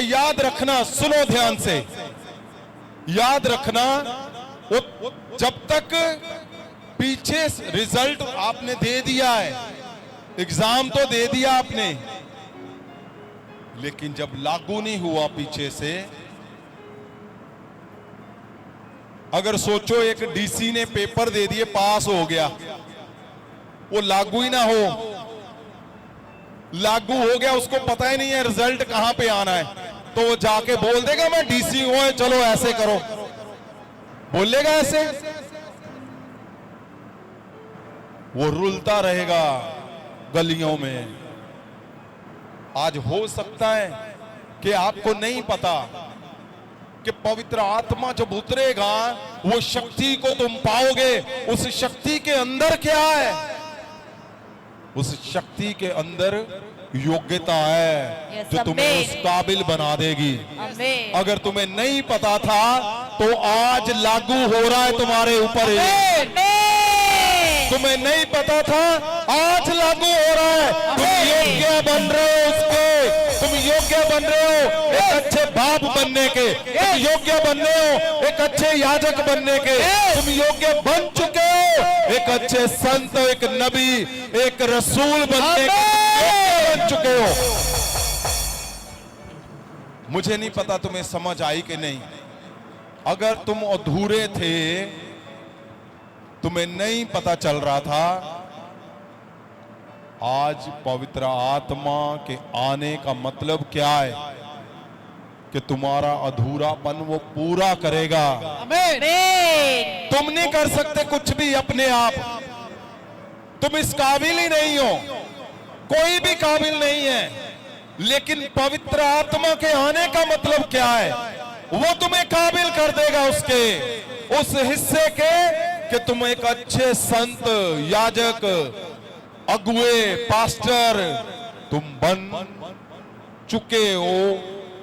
याद रखना, सुनो ध्यान से, याद रखना, जब तक पीछे रिजल्ट आपने दे दिया है, एग्जाम तो दे दिया आपने, लेकिन जब लागू नहीं हुआ पीछे से, अगर सोचो एक डीसी ने पेपर दे दिए, पास हो गया, वो लागू ही ना हो, लागू हो गया, उसको पता ही नहीं है रिजल्ट कहां पे आना है, तो वो जाके बोल देगा मैं डीसी हूं, चलो ऐसे करो, बोलेगा ऐसे? वो रुलता रहेगा गलियों में। आज हो सकता है कि आपको नहीं पता कि पवित्र आत्मा जब उतरेगा वो शक्ति को तुम पाओगे। उस शक्ति के अंदर क्या है? उस शक्ति के अंदर योग्यता है Yes, जो तुम्हें amen. उस काबिल बना देगी। आमीन अगर तुम्हें नहीं पता था तो आज लागू हो रहा है तुम्हारे ऊपर ही। आमीन तुम्हें नहीं पता था, आज लागू हो रहा है। तुम योग्य बन रहे हो उसके, तुम योग्य बन रहे हो एक अच्छे बाप बनने के, तुम योग्य बन रहे हो एक अच्छे याजक बनने के, तुम योग्य बन चुके हो एक अच्छे संत, एक नबी, एक रसूल बनने के योग्य बन चुके हो। मुझे नहीं पता तुम्हें समझ आई कि नहीं। अगर तुम अधूरे थे, तुम्हें नहीं पता चल रहा था, आज पवित्र आत्मा के आने का मतलब क्या है कि तुम्हारा अधूरापन वो पूरा करेगा। आमीन तुम नहीं कर सकते कुछ भी अपने आप, तुम इस काबिल ही नहीं हो, कोई भी काबिल नहीं है। लेकिन पवित्र आत्मा के आने का मतलब क्या है? वो तुम्हें काबिल कर देगा उसके, उस हिस्से के कि तुम एक अच्छे संत, याजक, अगुए, पास्टर तुम बन चुके हो।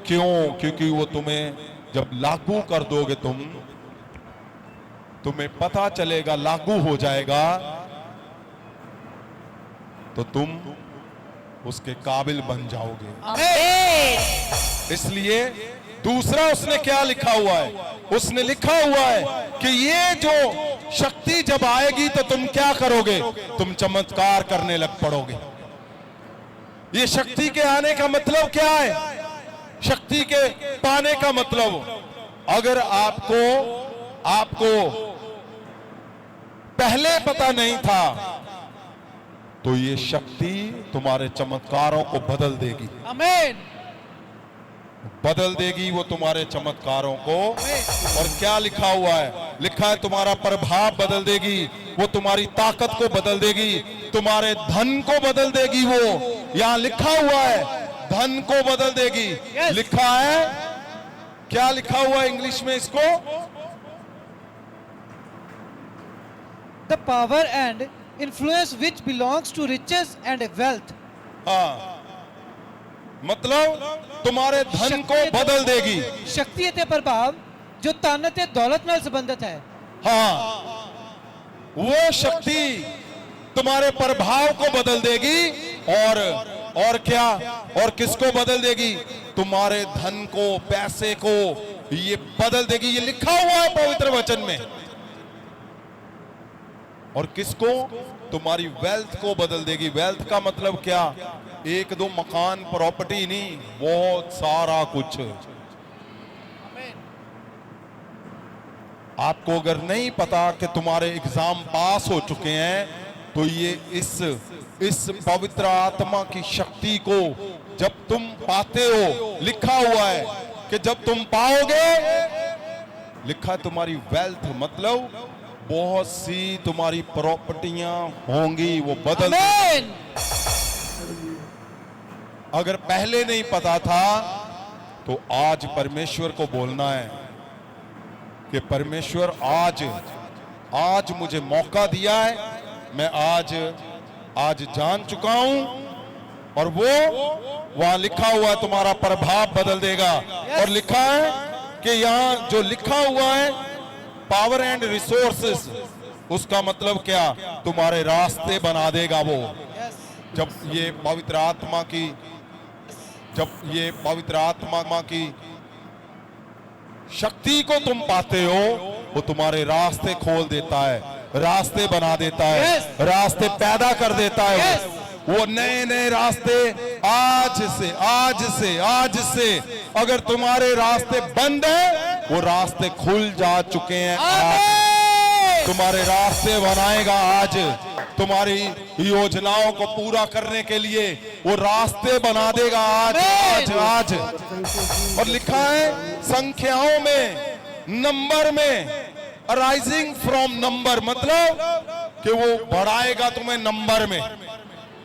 क्यों? क्योंकि वो तुम्हें जब लागू कर दोगे, तुम्हें पता चलेगा, लागू हो जाएगा, तो तुम उसके काबिल बन जाओगे। आमीन इसलिए दूसरा उसने क्या लिखा हुआ है? उसने लिखा हुआ है कि ये जो शक्ति जब आएगी तो तुम क्या करोगे? तुम चमत्कार करने लग पड़ोगे। ये शक्ति के आने का मतलब क्या है? शक्ति के पाने का मतलब, अगर आपको पहले पता नहीं था तो ये शक्ति तुम्हारे चमत्कारों को बदल देगी। आमीन बदल देगी वो तुम्हारे चमत्कारों को। और क्या लिखा हुआ है? लिखा है तुम्हारा प्रभाव बदल देगी, वो तुम्हारी ताकत को बदल देगी, तुम्हारे धन को बदल देगी। वो यहां लिखा हुआ है, धन को बदल देगी। Yes. लिखा है, क्या लिखा हुआ है इंग्लिश में इसको? The power and influence which belongs to riches and wealth. हाँ, मतलब तुम्हारे धन को बदल देगी। शक्ति ਅਤੇ ਪ੍ਰਭਾਵ जो ਧਨ ਅਤੇ दौलत ਨਾਲ ਸੰਬੰਧਿਤ है। हाँ, वो शक्ति तुम्हारे प्रभाव को बदल देगी। और क्या? और किसको बदल देगी? तुम्हारे धन को, पैसे को ये बदल देगी। ये लिखा हुआ है पवित्र वचन में। और किसको? तुम्हारी वेल्थ को बदल देगी। वेल्थ का मतलब क्या? एक दो मकान, प्रॉपर्टी नहीं, बहुत सारा कुछ। आपको अगर नहीं पता कि तुम्हारे एग्जाम पास हो चुके हैं, तो ये इस पवित्र आत्मा की शक्ति को जब तुम पाते हो, लिखा हुआ है कि जब तुम पाओगे, लिखा है तुम्हारी वेल्थ मतलब बहुत सी तुम्हारी प्रॉपर्टियां होंगी, वो बदल। आमीन अगर पहले नहीं पता था तो आज परमेश्वर को बोलना है कि परमेश्वर आज मुझे मौका दिया है, मैं आज जान चुका हूं, और वो वहां लिखा हुआ है तुम्हारा प्रभाव बदल देगा। और लिखा है कि यहां जो लिखा हुआ है पावर एंड रिसोर्सेस, उसका मतलब क्या? तुम्हारे रास्ते बना देगा वो। जब ये पवित्र आत्मा की शक्ति को तुम पाते हो, वो तुम्हारे रास्ते खोल देता है, रास्ते बना देता है, रास्ते पैदा कर देता है। वो नए रास्ते आज से अगर तुम्हारे रास्ते बंद है, वो रास्ते खुल जा चुके हैं। आज तुम्हारे रास्ते बनाएगा, आज तुम्हारी योजनाओं को पूरा करने के लिए वो रास्ते बना देगा आज। और लिखा है संख्याओं में, नंबर में, अराइजिंग फ्रॉम नंबर, मतलब कि वो बढ़ाएगा तुम्हें नंबर में।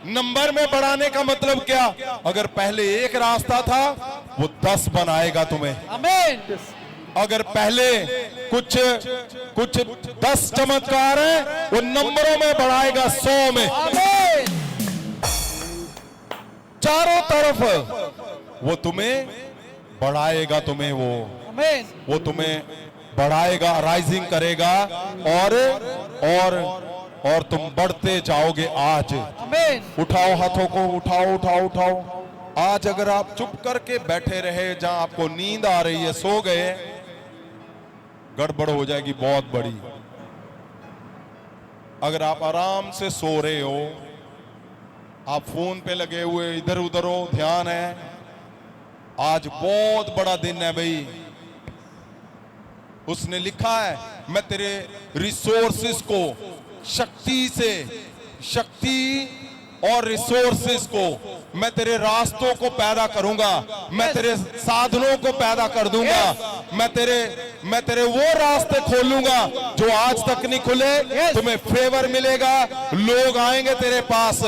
नंबर में बढ़ाने का मतलब क्या? अगर पहले एक रास्ता था, वो 10 बनाएगा तुम्हें। आमीन। अगर पहले कुछ 10 चमत्कार है, वो नंबरों में बढ़ाएगा 100 में। आमीन। चारों तरफ वो तुम्हें बढ़ाएगा, वो तुम्हें बढ़ाएगा, राइजिंग करेगा, और तुम बढ़ते जाओगे आज। आमीन। उठाओ हाथों को, उठाओ। आज अगर आप चुप करके बैठे रहे, जहां आपको नींद आ रही है, सो गए, गड़बड़ हो जाएगी बहुत बड़ी। अगर आप आराम से सो रहे हो, आप फोन पे लगे हुए इधर उधर हो, ध्यान है, आज बहुत बड़ा दिन है भाई। उसने लिखा है, मैं तेरे रिसोर्सेस को, शक्ति और रिसोर्सेस को, मैं तेरे रास्तों को पैदा करूंगा, मैं तेरे साधनों को पैदा कर दूंगा, मैं तेरे वो रास्ते खोलूंगा जो आज तक नहीं खुले। तुम्हें फेवर मिलेगा, लोग आएंगे तेरे पास,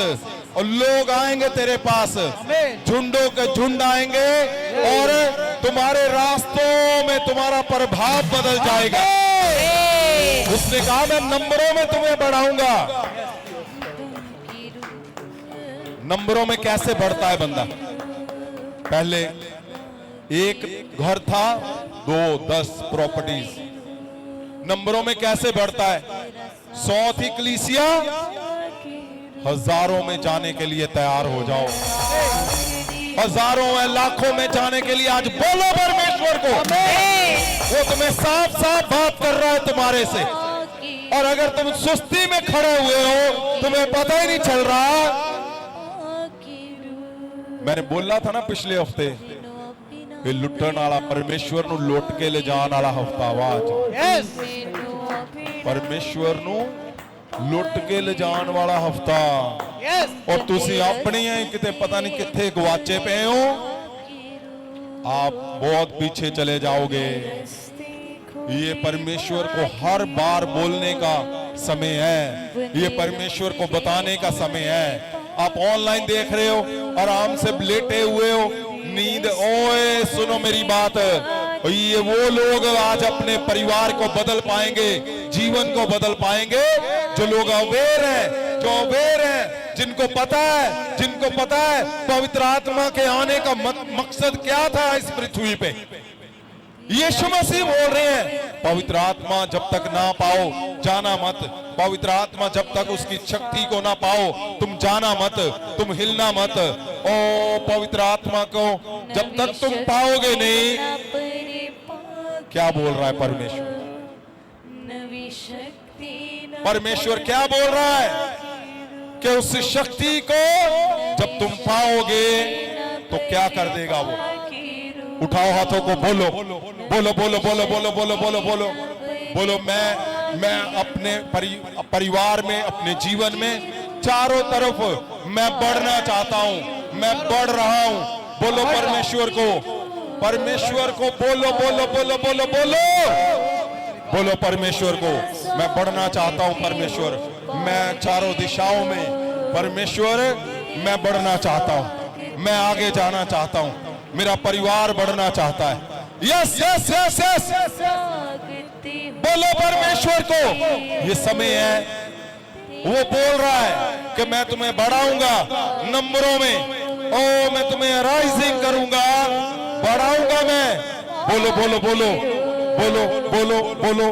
और लोग आएंगे तेरे पास, झुंडों के झुंड आएंगे, और तुम्हारे रास्तों में तुम्हारा प्रभाव बदल जाएगा। उसने कहा मैं नंबरों में तुम्हें बढ़ाऊंगा। नंबरों में कैसे बढ़ता है बंदा? पहले एक घर था, 2, 10 प्रॉपर्टीज। नंबरों में कैसे बढ़ता है? 100 थी कलीसिया, हजारों में जाने के लिए तैयार हो जाओ। हजारों में, लाखों में जाने के लिए आज बोलो परमेश्वर को। वो तुम्हें साफ बात कर रहा है तुम्हारे से। और अगर तुम सुस्ती में खड़े हुए हो, तुम्हें पता ही नहीं चल रहा। मैंने बोला था ना पिछले हफ्ते, ये लुटन वाला परमेश्वर नु लुट के ले जाने वाला हफ्ता आवाज। परमेश्वर नु लुट के ले जाने वाला हफ्ता। और तुसी अपनी है किते पता नहीं किथे गवाचे पे हो, आप बहुत पीछे चले जाओगे। ये परमेश्वर को हर बार बोलने का समय है, ये परमेश्वर को बताने का समय है। आप ऑनलाइन देख रहे हो, आराम से लेटे हुए हो, नींद, ओए सुनो मेरी बात। ये वो लोग आज अपने परिवार को बदल पाएंगे, जीवन को बदल पाएंगे, जो लोग अवेयर हैं, जिनको पता है पवित्र आत्मा के आने का मकसद क्या था इस पृथ्वी पे। यीशु मसीह बोल रहे हैं, पवित्र आत्मा जब तक ना पाओ जाना मत। पवित्र आत्मा जब तक उसकी शक्ति को ना पाओ, तुम जाना मत, तुम हिलना मत। ओ पवित्र आत्मा को जब तक तुम पाओगे नहीं, क्या बोल रहा है परमेश्वर? परमेश्वर क्या बोल रहा है कि उस शक्ति को जब तुम पाओगे तो क्या कर देगा वो? उठाओ हाथों को, बोलो। मैं अपने परिवार में, अपने जीवन में चारों तरफ मैं बढ़ना चाहता हूं, मैं बढ़ रहा हूं। बोलो परमेश्वर को बोलो परमेश्वर को, मैं बढ़ना चाहता हूं परमेश्वर। मैं चारों दिशाओं में परमेश्वर, मैं बढ़ना चाहता हूं, मैं आगे जाना चाहता हूं, मेरा परिवार बढ़ना चाहता है। यस। बोलो परमेश्वर को, ये समय है। वो बोल रहा है कि मैं तुम्हें बढ़ाऊंगा नंबरों में, ओ मैं तुम्हें राइजिंग करूंगा, बढ़ाऊंगा मैं। बोलो बोलो बोलो बोलो बोलो बोलो।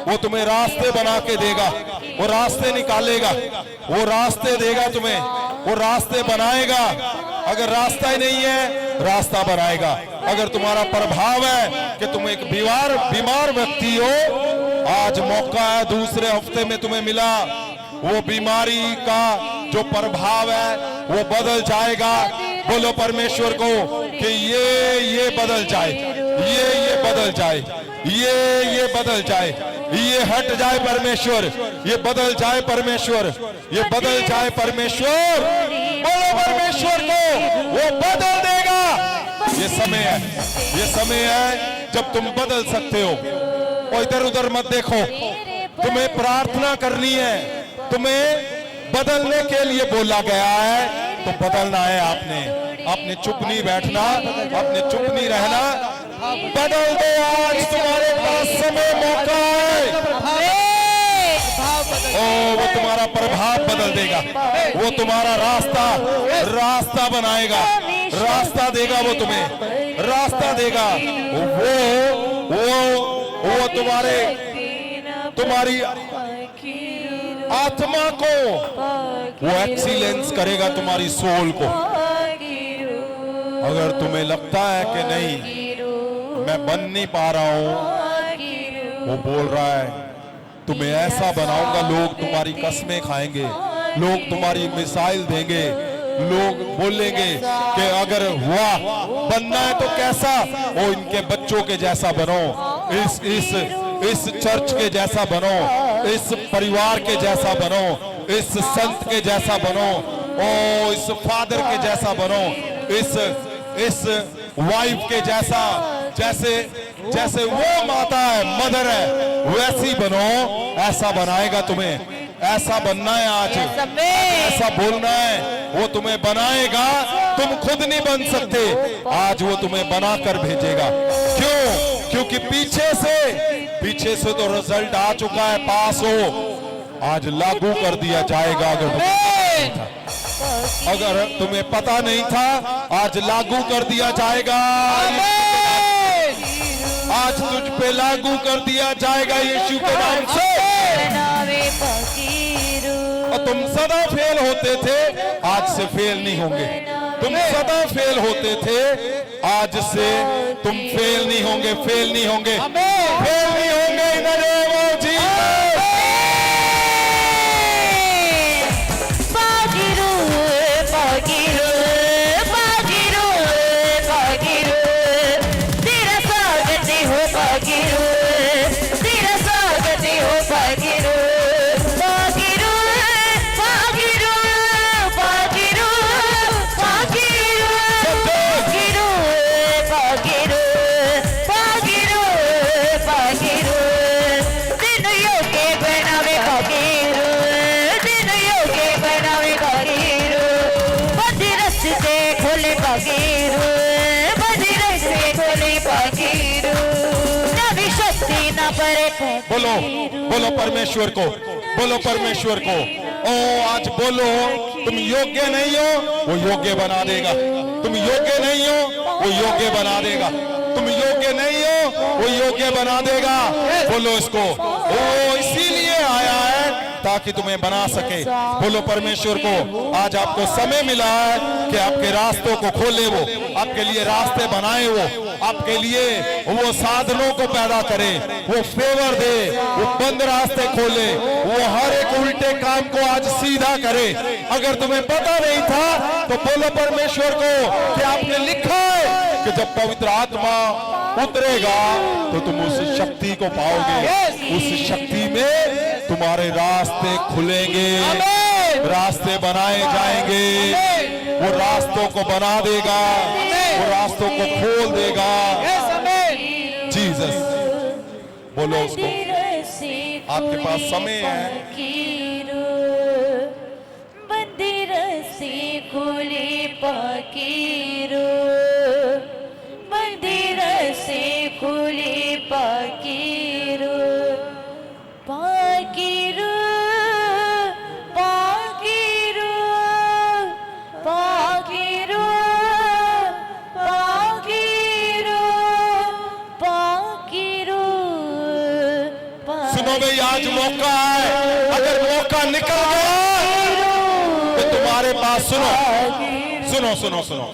वो तुम्हें रास्ते बना के देगा, वो रास्ते निकालेगा, वो रास्ते देगा तुम्हें, वो रास्ते बनाएगा। अगर रास्ता ही नहीं है, रास्ता बनाएगा। अगर तुम्हारा प्रभाव है कि तुम एक बीमार व्यक्ति हो, आज मौका है, दूसरे हफ्ते में तुम्हें मिला, वो बीमारी का जो प्रभाव है वो बदल जाएगा। बोलो परमेश्वर को कि ये बदल जाए, ये बदल जाए, ये बदल जाए, ये हट जाए परमेश्वर, ये बदल जाए परमेश्वर, ये बदल जाए परमेश्वर। बोलो परमेश्वर को, वो बदल देगा। ये समय है, ये समय है जब तुम बदल सकते हो। और इधर उधर मत देखो, तुम्हें प्रार्थना करनी है, तुम्हें बदलने के लिए बोला गया है, तो बदलना है। आपने चुप नहीं बैठना, आपने चुप नहीं रहना। बदल दो, आज तुम्हारे पास समय, मौका है। ओ वो तुम्हारा प्रभाव बदल देगा, वो तुम्हारा रास्ता बनाएगा, रास्ता देगा, वो तुम्हें रास्ता देगा। वो तुम्हारी आत्मा को वो एक्सीलेंस करेगा, तुम्हारी सोल को। अगर तुम्हें लगता है कि नहीं मैं बन नहीं पा रहा हूं, वो बोल रहा है तुम्हें ऐसा बनाऊंगा, लोग तुम्हारी कसमें खाएंगे, लोग तुम्हारी मिसाइल देंगे, लोग बोलेंगे कि अगर हुआ बनना है तो कैसा, वो इनके बच्चों के जैसा बनो, इस चर्च के जैसा बनो, इस परिवार के जैसा बनो, इस संत के जैसा बनो, ओ इस फादर के जैसा बनो, इस वाइफ के जैसा, जैसे वो माता है, मदर है, वैसी बनो। ऐसा बनाएगा तुम्हें, ऐसा बनना है आज, ऐसा बोलना है, वो तुम्हें बनाएगा। तुम खुद नहीं बन सकते, आज वो तुम्हें बनाकर भेजेगा। क्यों? क्योंकि पीछे से तो रिजल्ट आ चुका है, पास हो, आज लागू कर दिया जाएगा। अगर तुम्हें पता नहीं था, आज लागू कर दिया जाएगा। आज तुझ पे लागू कर दिया जाएगा यीशु के नाम से। और तुम सदा फेल होते थे, आज से फेल नहीं होंगे। तुम सदा फेल होते थे, आज से तुम फेल नहीं होंगे, फेल नहीं होंगे, फेल नहीं होंगे। इन द नेम ऑफ जीसस। तेरा स्वागत हो भागीरो, तेरा स्वागत हो भागीरो, भागीरो भागीरो भागीरो भागीरो भागीरो भागीरो भागीरो भागीरो। दिन योगे बनावे भागीरो, दिन योगे बनावे भागीरो, बदी रस्ते खोले भागीरो, बदी रस्ते खोले भागीरो, नवी शक्ति न परे। बोलो बोलो परमेश्वर को, बोलो परमेश्वर को। ओ आज बोलो, तुम योग्य नहीं हो, वो योग्य बना देगा। तुम योग्य नहीं हो, वो योग्य बना देगा। तुम योग्य नहीं हो, वो योग्य बना देगा। बोलो इसको, ओ इसीलिए आया है ताकि तुम्हें बना सके। बोलो परमेश्वर को, आज आपको समय मिला है कि आपके रास्तों को खोले, वो आपके लिए रास्ते बनाए, वो आपके लिए वो साधनों को पैदा करे, वो फेवर दे, वो बंद रास्ते खोले, वो हर एक उल्टे काम को आज सीधा करे। अगर तुम्हें पता नहीं था तो बोलो परमेश्वर को कि आपने लिखा है कि जब पवित्र आत्मा उतरेगा तो तुम उस शक्ति को पाओगे, उस शक्ति में तुम्हारे रास्ते खुलेंगे, रास्ते बनाए जाएंगे, वो रास्तों को बना देगा, वो रास्तों को खोल देगा। जीसस, बोलो उसको, आपके पास समय है। मंदिर से खुले पाकीरो, मंदिर से खुले पाकी सुनो भाई, आज मौका है, अगर मौका निकल गया तो तुम्हारे पास सुनो सुनो सुनो सुनो,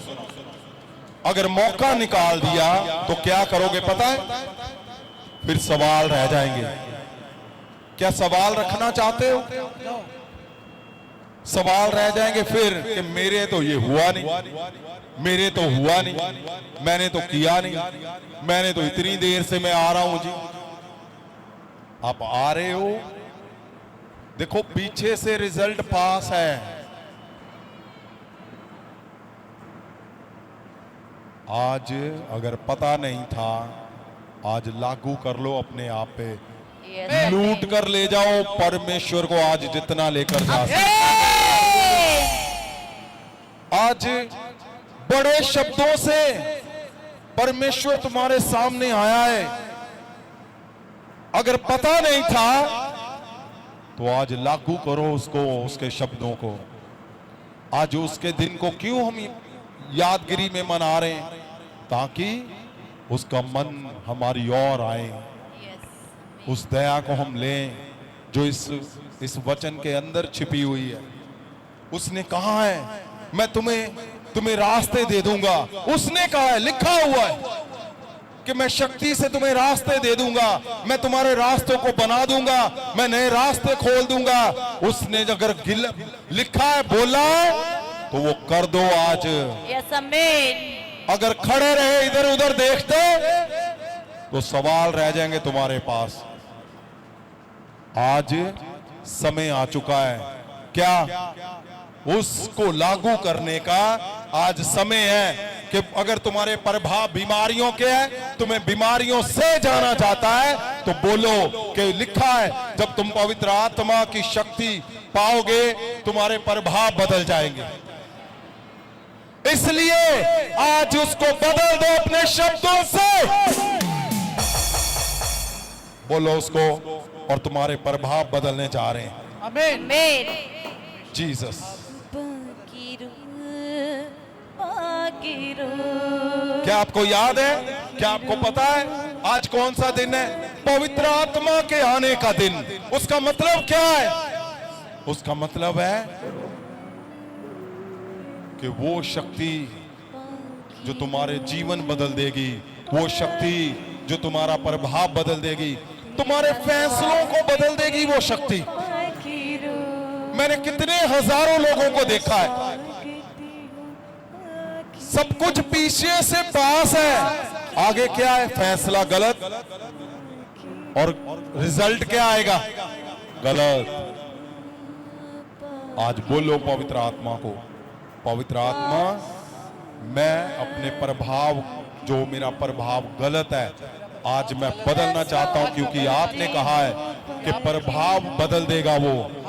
अगर मौका निकाल दिया तो क्या करोगे पता है? फिर सवाल रह जाएंगे। क्या सवाल रखना चाहते हो? सवाल रह जाएंगे फिर कि मेरे तो ये हुआ नहीं, मेरे तो हुआ नहीं, मैंने तो किया नहीं, मैंने तो इतनी देर से मैं आ रहा हूं जी। आप आ रहे हो, देखो पीछे से रिजल्ट पास है। आज अगर पता नहीं था, आज लागू कर लो अपने आप पे, लूट कर ले जाओ परमेश्वर को आज जितना लेकर जा सकते। आज बड़े शब्दों से परमेश्वर तुम्हारे सामने आया है। अगर पता नहीं था तो आज लागू करो उसको, उसके शब्दों को। आज उसके दिन को क्यों हम यादगिरी में मना रहे हैं? ताकि उसका मन हमारी ओर आए, उस दया को हम लें जो इस वचन के अंदर छिपी हुई है। उसने कहा है मैं तुम्हें रास्ते दे दूंगा। उसने कहा है, लिखा हुआ है कि मैं शक्ति से तुम्हें रास्ते दे दूंगा, मैं तुम्हारे रास्तों को बना दूंगा, मैं नए रास्ते खोल दूंगा। उसने अगर लिखा है, बोला तो वो कर दो आज। यस आमीन। अगर खड़े रहे इधर उधर देखते तो सवाल रह जाएंगे तुम्हारे पास। आज समय आ चुका है, क्या उसको लागू करने का आज समय है। कि अगर तुम्हारे प्रभाव बीमारियों के हैं, तुम्हें बीमारियों से जाना चाहता है, तो बोलो कि लिखा है जब तुम पवित्र आत्मा की शक्ति पाओगे तुम्हारे प्रभाव बदल जाएंगे। इसलिए आज उसको बदल दो अपने शब्दों से, बोलो उसको, और तुम्हारे प्रभाव बदलने जा रहे हैं। आमीन। आमीन। जीसस। क्या आपको याद है? क्या आपको पता है आज कौन सा दिन है? पवित्र आत्मा के आने का दिन। उसका मतलब क्या है? उसका मतलब है कि वो शक्ति जो तुम्हारे जीवन बदल देगी, वो शक्ति जो तुम्हारा प्रभाव बदल देगी, तुम्हारे फैसलों को बदल देगी वो शक्ति। मैंने कितने हजारों लोगों को देखा है, सब कुछ पीछे से पास है, आगे क्या है? फैसला गलत, और रिजल्ट क्या आएगा? गलत। आज बोलो पवित्र आत्मा को, पवित्र आत्मा, मैं अपने प्रभाव, जो मेरा प्रभाव गलत है, आज मैं बदलना चाहता हूं, क्योंकि आपने कहा है कि प्रभाव बदल देगा।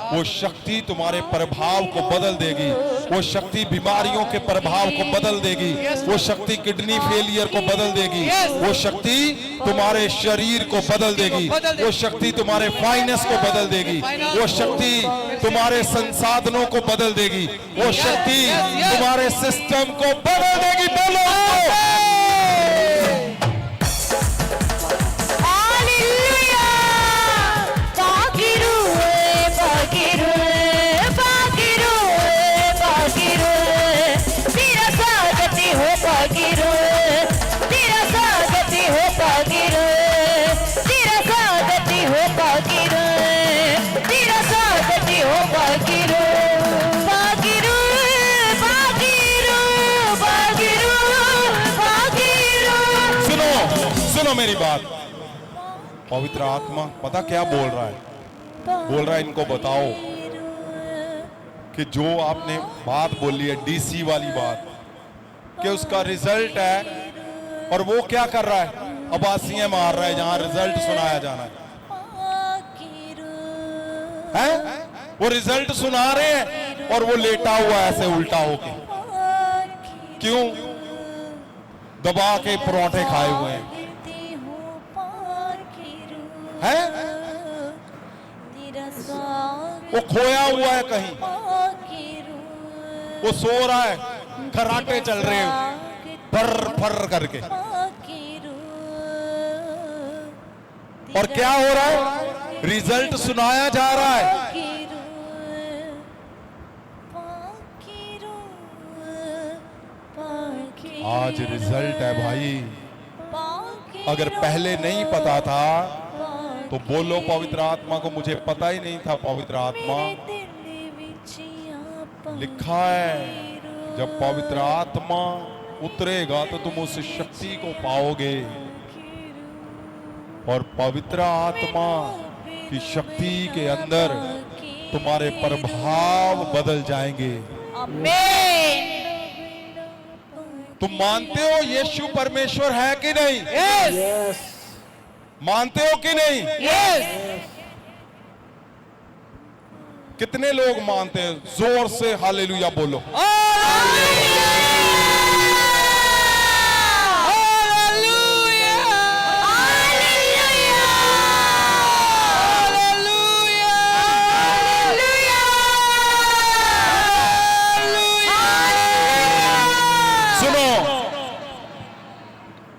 वो शक्ति तुम्हारे प्रभाव को बदल देगी, वो शक्ति बीमारियों के प्रभाव को बदल देगी, वो शक्ति किडनी फेलियर को बदल देगी, वो शक्ति तुम्हारे शरीर को बदल देगी, वो शक्ति तुम्हारे फाइनेंस को बदल देगी, वो शक्ति तुम्हारे संसाधनों को बदल देगी, वो शक्ति तुम्हारे सिस्टम को बदल देगी। बोलो मेरी बात। पवित्र आत्मा पता क्या बोल रहा है? बोल रहा है इनको बताओ कि जो आपने बात बोली है, डीसी वाली बात, कि उसका रिजल्ट है, और वो क्या कर रहा है? अबासियां मार रहा है जहां रिजल्ट सुनाया जाना है? वो रिजल्ट सुना रहे हैं और वो लेटा हुआ है ऐसे उल्टा होके। क्यों? दबा के परोठे खाए हुए हैं। वो खोया हुआ है कहीं, वो सो रहा है, खर्राटे चल रहे हैं फर फर करके। और क्या हो रहा है? रिजल्ट सुनाया जा रहा है। आज रिजल्ट है भाई। अगर पहले नहीं पता था तो बोलो पवित्र आत्मा को, मुझे पता ही नहीं था पवित्र आत्मा। लिखा है जब पवित्र आत्मा उतरेगा तो तुम उस शक्ति को पाओगे, और पवित्र आत्मा की शक्ति के अंदर तुम्हारे प्रभाव बदल जाएंगे। आमीन। तुम मानते हो यीशु परमेश्वर है कि नहीं? यस मानते हो कि नहीं? यस। कितने लोग मानते हैं? जोर से हालेलुया बोलो।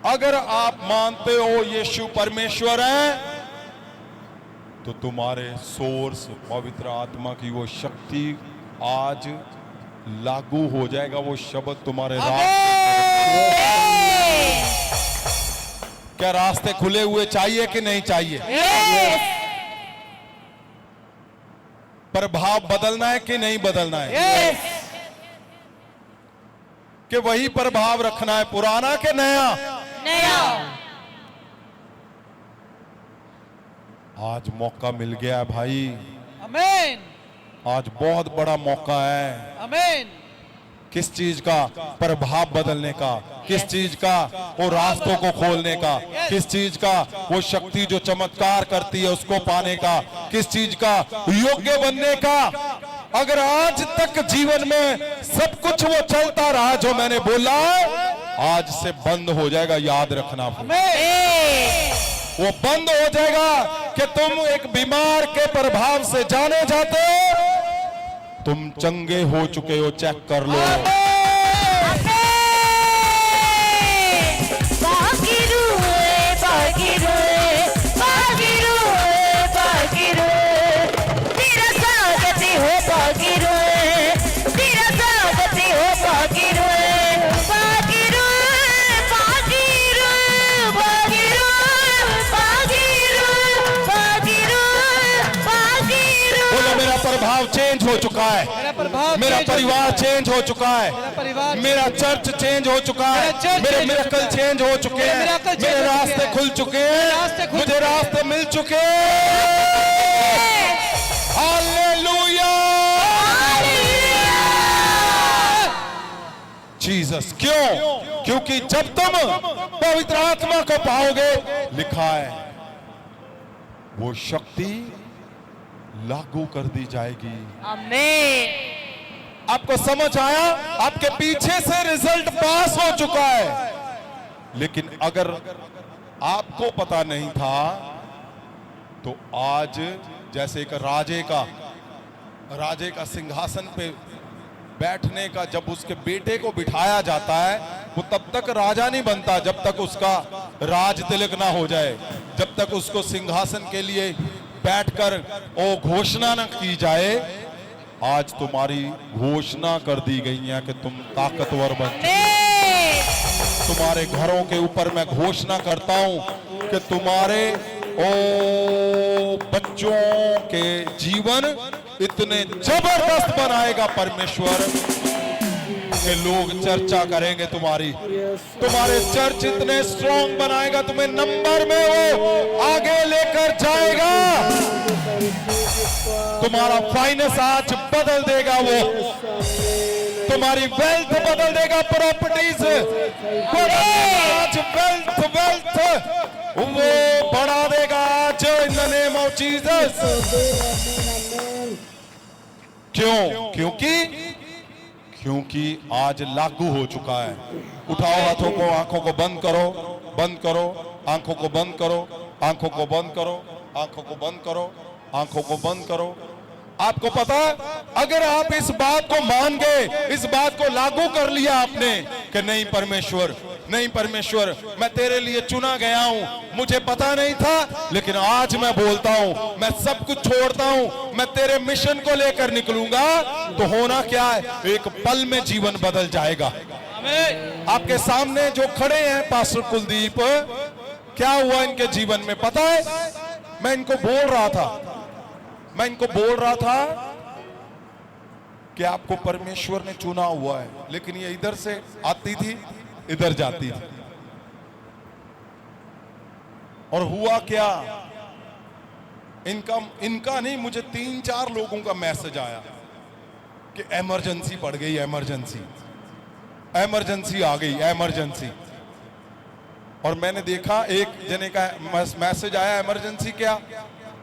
अगर आप मानते हो यीशु परमेश्वर है तो तुम्हारे सोर्स पवित्र आत्मा की वो शक्ति आज लागू हो जाएगा। वो शब्द तुम्हारे रास्ते, क्या रास्ते खुले हुए चाहिए कि नहीं चाहिए? प्रभाव बदलना है कि नहीं बदलना है? कि वही प्रभाव रखना है, पुराना के नया? नया। आज मौका मिल गया है भाई। आमीन। आज बहुत बड़ा मौका है। आमीन। किस चीज का? प्रभाव बदलने का। किस चीज का? वो रास्तों को खोलने का। किस चीज का? वो शक्ति जो चमत्कार करती है उसको पाने का। किस चीज का? योग्य बनने का। अगर आज तक जीवन में सब कुछ वो चलता रहा जो मैंने बोला, आज से बंद हो जाएगा, याद रखना। वो बंद हो जाएगा कि तुम एक बीमार के प्रभाव से जाने जाते हो, तुम चंगे हो चुके हो, चेक कर लो। प्रभाव चेंज हो चुका है। मेरा परिवार चेंज हो चुका है। मेरा चर्च चेंज हो चुका है। मेरे मिरेकल चेंज हो चुके हैं। मेरे रास्ते खुल चुके हैं। मुझे रास्ते मिल चुके हैं। Hallelujah Jesus. क्यों? क्योंकि जब तुम पवित्र आत्मा को पाओगे, लिखा है वो शक्ति लागू कर दी जाएगी। आमीन। आपको समझ आया? आपके पीछे से रिजल्ट पास हो चुका है, लेकिन अगर आपको पता नहीं था तो आज जैसे एक राजे का सिंहासन पे बैठने का, जब उसके बेटे को बिठाया जाता है, वो तब तक राजा नहीं बनता जब तक उसका राज तिलक ना हो जाए, जब तक उसको सिंहासन के लिए बैठकर वो घोषणा न की जाए। आज तुम्हारी घोषणा कर दी गई है कि तुम ताकतवर बन चुके। तुम्हारे घरों के ऊपर मैं घोषणा करता हूं कि तुम्हारे बच्चों के जीवन इतने जबरदस्त बनाएगा परमेश्वर कि लोग चर्चा करेंगे तुम्हारी। तुम्हारे चर्च इतने स्ट्रॉन्ग बनाएगा, तुम्हें नंबर में वो आगे लेकर जाएगा। तुम्हारा फाइनेंस आज बदल देगा, वो तुम्हारी वेल्थ बदल देगा, प्रॉपर्टीज आज वेल्थ वो बढ़ा देगा आज इन द नेम ऑफ जीसस। क्यों? क्योंकि आज लागू हो चुका है। उठाओ हाथों को, आंखों को बंद करो, बंद करो, आंखों को बंद करो, आंखों को बंद करो, आंखों को बंद करो, आंखों को बंद करो। आपको पता है, अगर आप इस बात को मान गए, इस बात को लागू कर लिया आपने कि नहीं परमेश्वर नहीं परमेश्वर, मैं तेरे लिए चुना गया हूं, मुझे पता नहीं था, लेकिन आज मैं बोलता हूं, मैं सब कुछ छोड़ता हूं, मैं तेरे मिशन को लेकर निकलूंगा। तो होना क्या है, एक पल में जीवन बदल जाएगा। आपके सामने जो खड़े हैं पास्टर कुलदीप, क्या हुआ इनके जीवन में पता है? मैं इनको बोल रहा था कि आपको परमेश्वर ने चुना हुआ है, लेकिन ये इधर से आती थी, इधर जाती थी। और हुआ क्या, इनका नहीं, मुझे 3-4 लोगों का मैसेज आया कि इमरजेंसी पड़ गई, इमरजेंसी आ गई, इमरजेंसी। और मैंने देखा एक जने का मैसेज आया, इमरजेंसी क्या?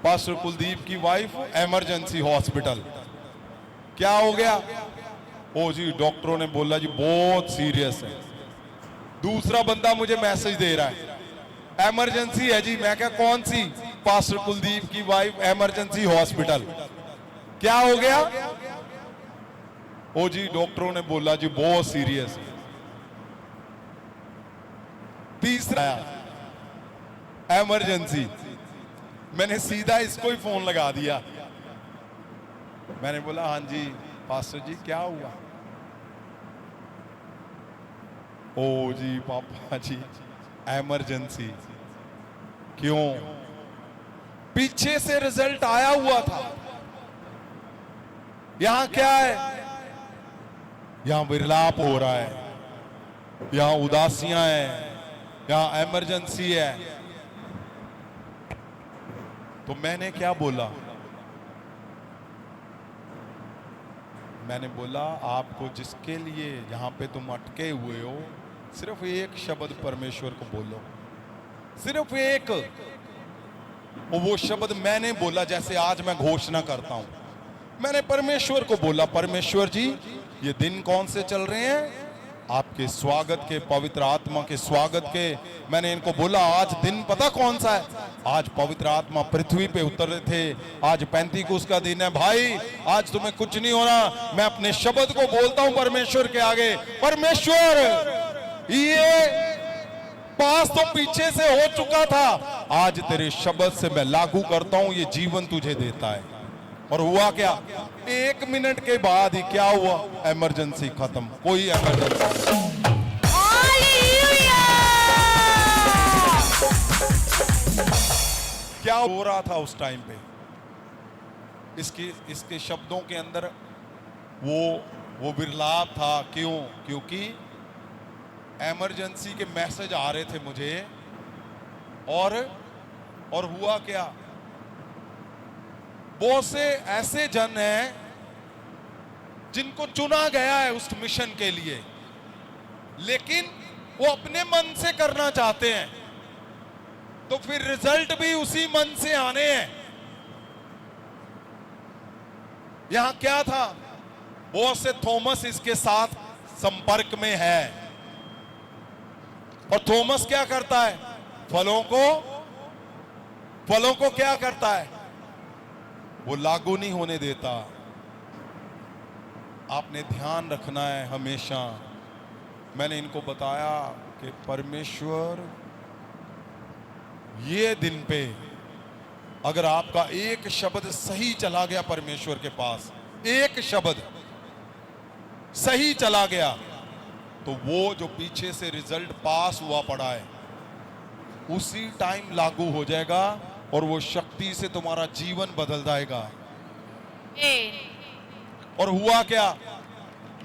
पास्टर कुलदीप की वाइफ इमरजेंसी हॉस्पिटल। क्या हो गया? ओ जी, डॉक्टरों ने बोला जी बहुत सीरियस है। दूसरा बंदा मुझे मैसेज दे रहा है, इमरजेंसी है जी। मैं क्या, कौन सी? पास्टर कुलदीप की वाइफ इमरजेंसी हॉस्पिटल। क्या हो गया? ओ जी, डॉक्टरों ने बोला जी बहुत सीरियस है। तीसरा इमरजेंसी, मैंने सीधा इसको ही फोन लगा दिया। मैंने बोला हाँ जी पास्टर जी क्या हुआ? ओ जी पापा जी इमरजेंसी। क्यों? पीछे से रिजल्ट आया हुआ था। यहां क्या है? यहां विरलाप हो रहा है, यहां उदासियां हैं, यहां इमरजेंसी है। तो मैंने क्या बोला? मैंने बोला आपको जिसके लिए यहां पे तुम अटके हुए हो, सिर्फ एक शब्द परमेश्वर को बोलो, सिर्फ एक। और वो शब्द मैंने बोला, जैसे आज मैं घोषणा करता हूं, मैंने परमेश्वर को बोला, परमेश्वर जी ये दिन कौन से चल रहे हैं? आपके स्वागत के, पवित्र आत्मा के स्वागत के। मैंने इनको बोला आज दिन पता कौन सा है? आज पवित्र आत्मा पृथ्वी पे उतर थे, आज पैंतीकोस का दिन है भाई। आज तुम्हें कुछ नहीं होना। मैं अपने शब्द को बोलता हूं परमेश्वर के आगे, परमेश्वर ये पास तो पीछे से हो चुका था, आज तेरे शब्द से मैं लागू करता हूं, ये जीवन तुझे देता है। और हुआ क्या? 1 मिनट के बाद ही क्या हुआ? इमरजेंसी खत्म, कोई इमरजेंसी। क्या हो रहा था उस टाइम पे? इसके शब्दों के अंदर वो विरलाप था। क्यों? क्योंकि इमरजेंसी के मैसेज आ रहे थे मुझे। और हुआ क्या? बहुत से ऐसे जन हैं जिनको चुना गया है उस मिशन के लिए, लेकिन वो अपने मन से करना चाहते हैं, तो फिर रिजल्ट भी उसी मन से आने हैं। यहां क्या था? बहुत से थॉमस इसके साथ संपर्क में है, और थॉमस क्या करता है? फलों को क्या करता है? वो लागू नहीं होने देता। आपने ध्यान रखना है हमेशा। मैंने इनको बताया कि परमेश्वर ये दिन पे अगर आपका एक शब्द सही चला गया परमेश्वर के पास, एक शब्द सही चला गया, तो वो जो पीछे से रिजल्ट पास हुआ पड़ा है उसी टाइम लागू हो जाएगा, और वो शक्ति से तुम्हारा जीवन बदल जाएगा। और हुआ क्या?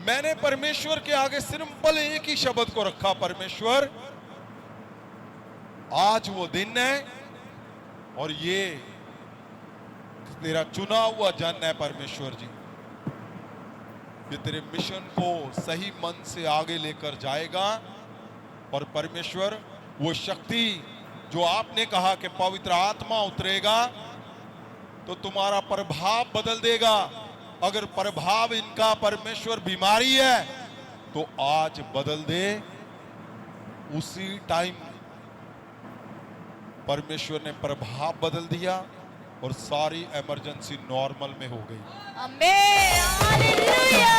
मैंने परमेश्वर के आगे सिंपल एक ही शब्द को रखा, परमेश्वर आज वो दिन है और ये तेरा चुना हुआ जन है परमेश्वर जी, ये तेरे मिशन को सही मन से आगे लेकर जाएगा। और परमेश्वर वो शक्ति जो आपने कहा कि पवित्र आत्मा उतरेगा तो तुम्हारा प्रभाव बदल देगा। अगर प्रभाव इनका परमेश्वर बीमारी है तो आज बदल दे। उसी टाइम परमेश्वर ने प्रभाव बदल दिया और सारी इमरजेंसी नॉर्मल में हो गई। आमीन, हालेलुया।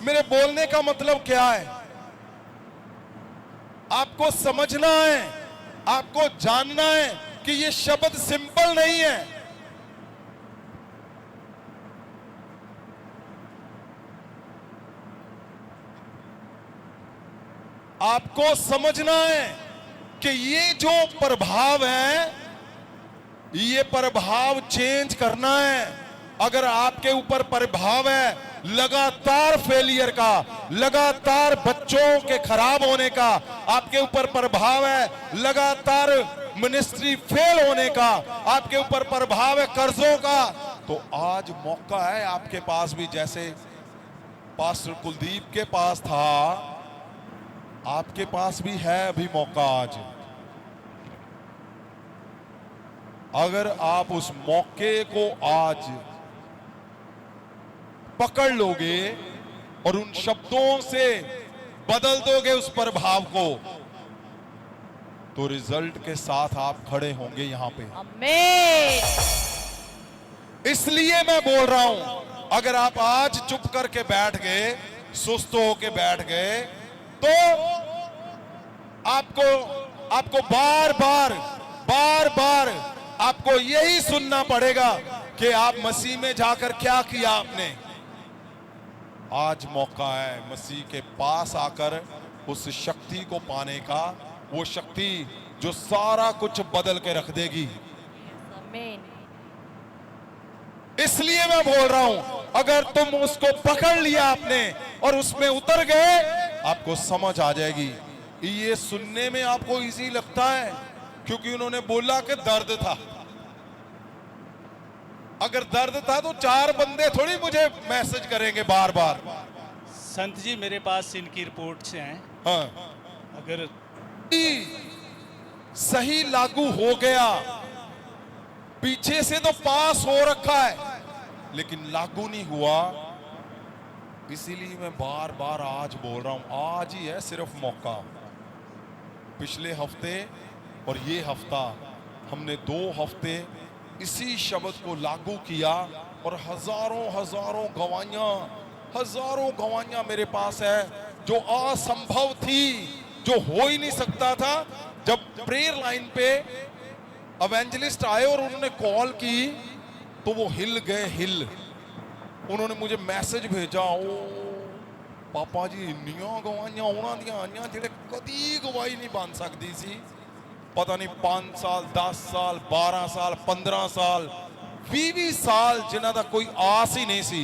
मेरे बोलने का मतलब क्या है? आपको समझना है, आपको जानना है कि ये शब्द सिंपल नहीं है। आपको समझना है कि ये जो प्रभाव है, ये प्रभाव चेंज करना है। अगर आपके ऊपर प्रभाव है लगातार फेलियर का, लगातार बच्चों के खराब होने का, आपके ऊपर प्रभाव है लगातार मिनिस्ट्री फेल होने का, आपके ऊपर प्रभाव है कर्जों का, तो आज मौका है आपके पास भी, जैसे पास्टर कुलदीप के पास था, आपके पास भी है अभी मौका आज। अगर आप उस मौके को आज पकड़ लोगे और उन शब्दों से बदल दोगे उस प्रभाव को, तो रिजल्ट के साथ आप खड़े होंगे यहां पे। आमीन। इसलिए मैं बोल रहा हूं, अगर आप आज चुप करके बैठ गए, सुस्त होके बैठ गए, तो आपको बार बार आपको यही सुनना पड़ेगा कि आप मसीह में जाकर क्या किया आपने। आज मौका है मसीह के पास आकर उस शक्ति को पाने का, वो शक्ति जो सारा कुछ बदल के रख देगी। आमीन। इसलिए मैं बोल रहा हूं, अगर तुम उसको पकड़ लिया आपने और उसमें उतर गए, आपको समझ आ जाएगी। ये सुनने में आपको इजी लगता है क्योंकि उन्होंने बोला कि दर्द था। अगर दर्द था तो 4 बंदे थोड़ी मुझे मैसेज करेंगे बार बार। संत जी मेरे पास इनकी रिपोर्ट से हैं। हाँ, अगर सही लागू हो गया, पीछे से तो पास हो रखा है लेकिन लागू नहीं हुआ, इसीलिए मैं बार बार आज बोल रहा हूं, आज ही है सिर्फ मौका। पिछले हफ्ते और ये हफ्ता हमने 2 हफ्ते इसी शब्द को लागू किया और हजारों गवाहियां मेरे पास है जो असंभव थी, जो हो ही नहीं सकता था। जब प्रेयर लाइन पे एवेंजलिस्ट आए और उन्होंने कॉल की तो वो हिल गए। उन्होंने मुझे मैसेज भेजा, ओ पापा जी इन्नियां गवाहियां उन्हां दियां आईयां जेड़े कदी गवाही नहीं बन सकती सी। पता नहीं 5 साल 10 साल 12 साल 15 साल 20 साल जिन्हां दा कोई आस ही नहीं सी।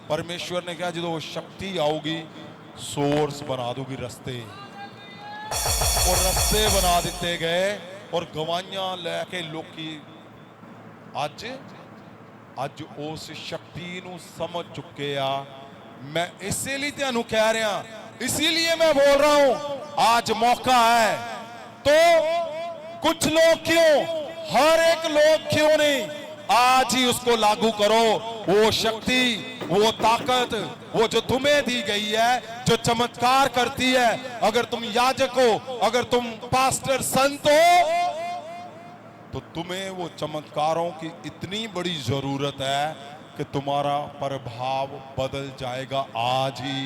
परमेश्वर ने कहा जो वो शक्ति आऊगी सोर्स बना दूंगी रस्ते, और रस्ते बना दिते गए और गवाहियां लैके लोकी ਅੱਜ उस शक्ति ਨੂੰ समझ चुके आ। मैं इसीलिए तेनू कह रहा, इसीलिए मैं बोल रहा हूं आज मौका है। तो कुछ लोग क्यों, हर एक लोग क्यों नहीं, आज ही उसको लागू करो। वो शक्ति, वो ताकत, वो जो तुम्हें दी गई है, जो चमत्कार करती है। अगर तुम याजक हो, अगर तुम पास्टर संत हो, तो तुम्हें वो चमत्कारों की इतनी बड़ी जरूरत है कि तुम्हारा प्रभाव बदल जाएगा आज ही।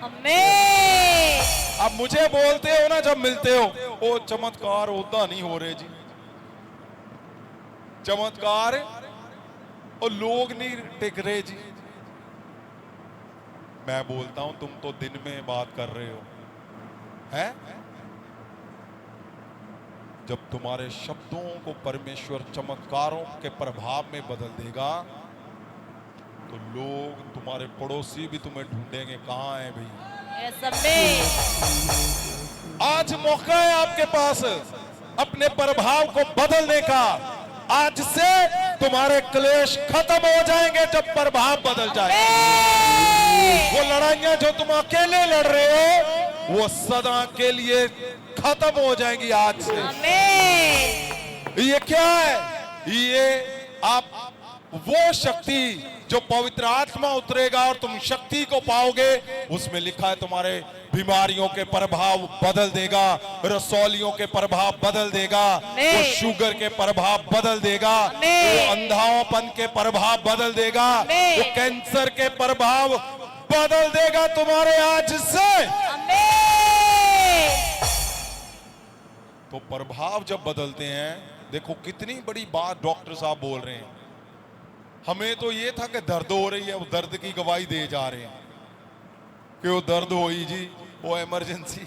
आमीन। अब मुझे बोलते हो ना जब मिलते हो, वो चमत्कार होता नहीं हो रहे जी, चमत्कार और लोग नहीं टिक रहे जी। मैं बोलता हूं तुम तो दिन में बात कर रहे हो, हैं? जब तुम्हारे शब्दों को परमेश्वर चमत्कारों के प्रभाव में बदल देगा तो लोग, तुम्हारे पड़ोसी भी तुम्हें ढूंढेंगे, कहां है भाई। यस आमीन। आज मौका है आपके पास अपने प्रभाव को बदलने का। आज से तुम्हारे क्लेश खत्म हो जाएंगे जब प्रभाव बदल जाए। वो लड़ाइयां जो तुम अकेले लड़ रहे हो वो सदा के लिए खत्म हो जाएंगी आज से। आमीन। ये क्या है? ये आप वो शक्ति जो पवित्र आत्मा उतरेगा और तुम शक्ति को पाओगे, उसमें लिखा है तुम्हारे बीमारियों के प्रभाव बदल देगा, रसौलियों के प्रभाव बदल देगा, वो शुगर के प्रभाव बदल देगा, वो अंधापन के प्रभाव बदल देगा, वो कैंसर के प्रभाव बदल देगा तुम्हारे आज से। आमीन। तो प्रभाव जब बदलते हैं, देखो कितनी बड़ी बात डॉक्टर साहब बोल रहे हैं। हमें तो ये था कि दर्द हो रही है, वो दर्द की गवाही दे जा रहे हैं कि वो दर्द हुई जी, वो इमरजेंसी।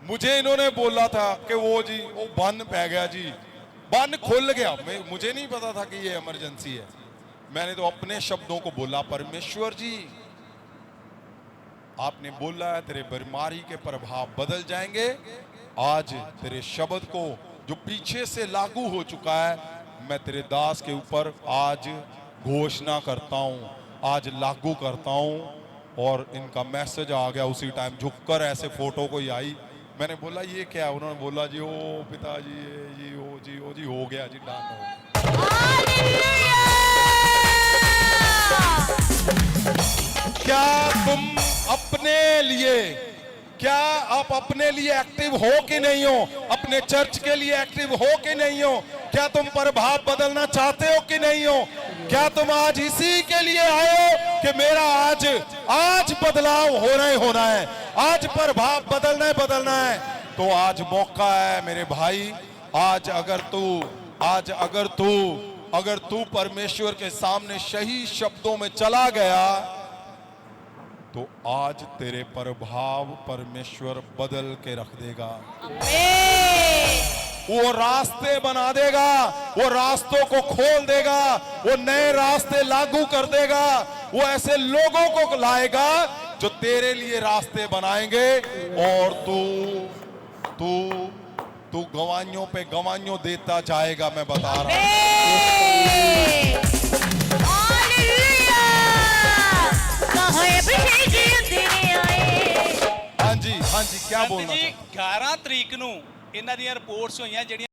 मुझे इन्होंने बोला था कि वो जी वो बंद पै गया जी, बंद खुल गया। मुझे नहीं पता था कि ये इमरजेंसी है। मैंने तो अपने शब्दों को बोला, परमेश्वर जी आपने बोला है तेरे बीमारी के प्रभाव बदल जाएंगे। आज तेरे शब्द को जो पीछे से लागू हो चुका है, मैं तेरे दास के ऊपर आज घोषणा करता हूं, आज लागू करता हूं। और इनका मैसेज आ गया उसी टाइम, झुककर ऐसे फोटो कोई आई। मैंने बोला ये क्या? उन्होंने बोला जी ओ पिताजी जी ओ जी हो गया जी, डन हो गया। क्या तुम अपने लिए, क्या आप अपने लिए एक्टिव हो कि नहीं हो? अपने चर्च के लिए एक्टिव हो कि नहीं हो? क्या तुम प्रभाव बदलना चाहते हो कि नहीं हो? क्या तुम आज इसी के लिए आए हो कि मेरा आज बदलाव होना है, आज प्रभाव बदलना है? तो आज मौका है मेरे भाई। आज अगर तू परमेश्वर के सामने सही शब्दों में चला गया, तो आज तेरे प्रभाव परमेश्वर बदल के रख देगा। वो रास्ते बना देगा, वो रास्तों को खोल देगा, वो नए रास्ते लागू कर देगा। वो ऐसे लोगों को लाएगा जो तेरे लिए रास्ते बनाएंगे, और तू गवाहियों पे गवाहियों देता जाएगा। मैं बता रहा हूं। हाँ जी, क्या बोलना जी चाहते? 11 ਤਰੀਕ ਨੂੰ ਇਹਨਾਂ ਦੀਆਂ ਰਿਪੋਰਟਸ ਹੋਈਆਂ ਜਿਹੜੀਆਂ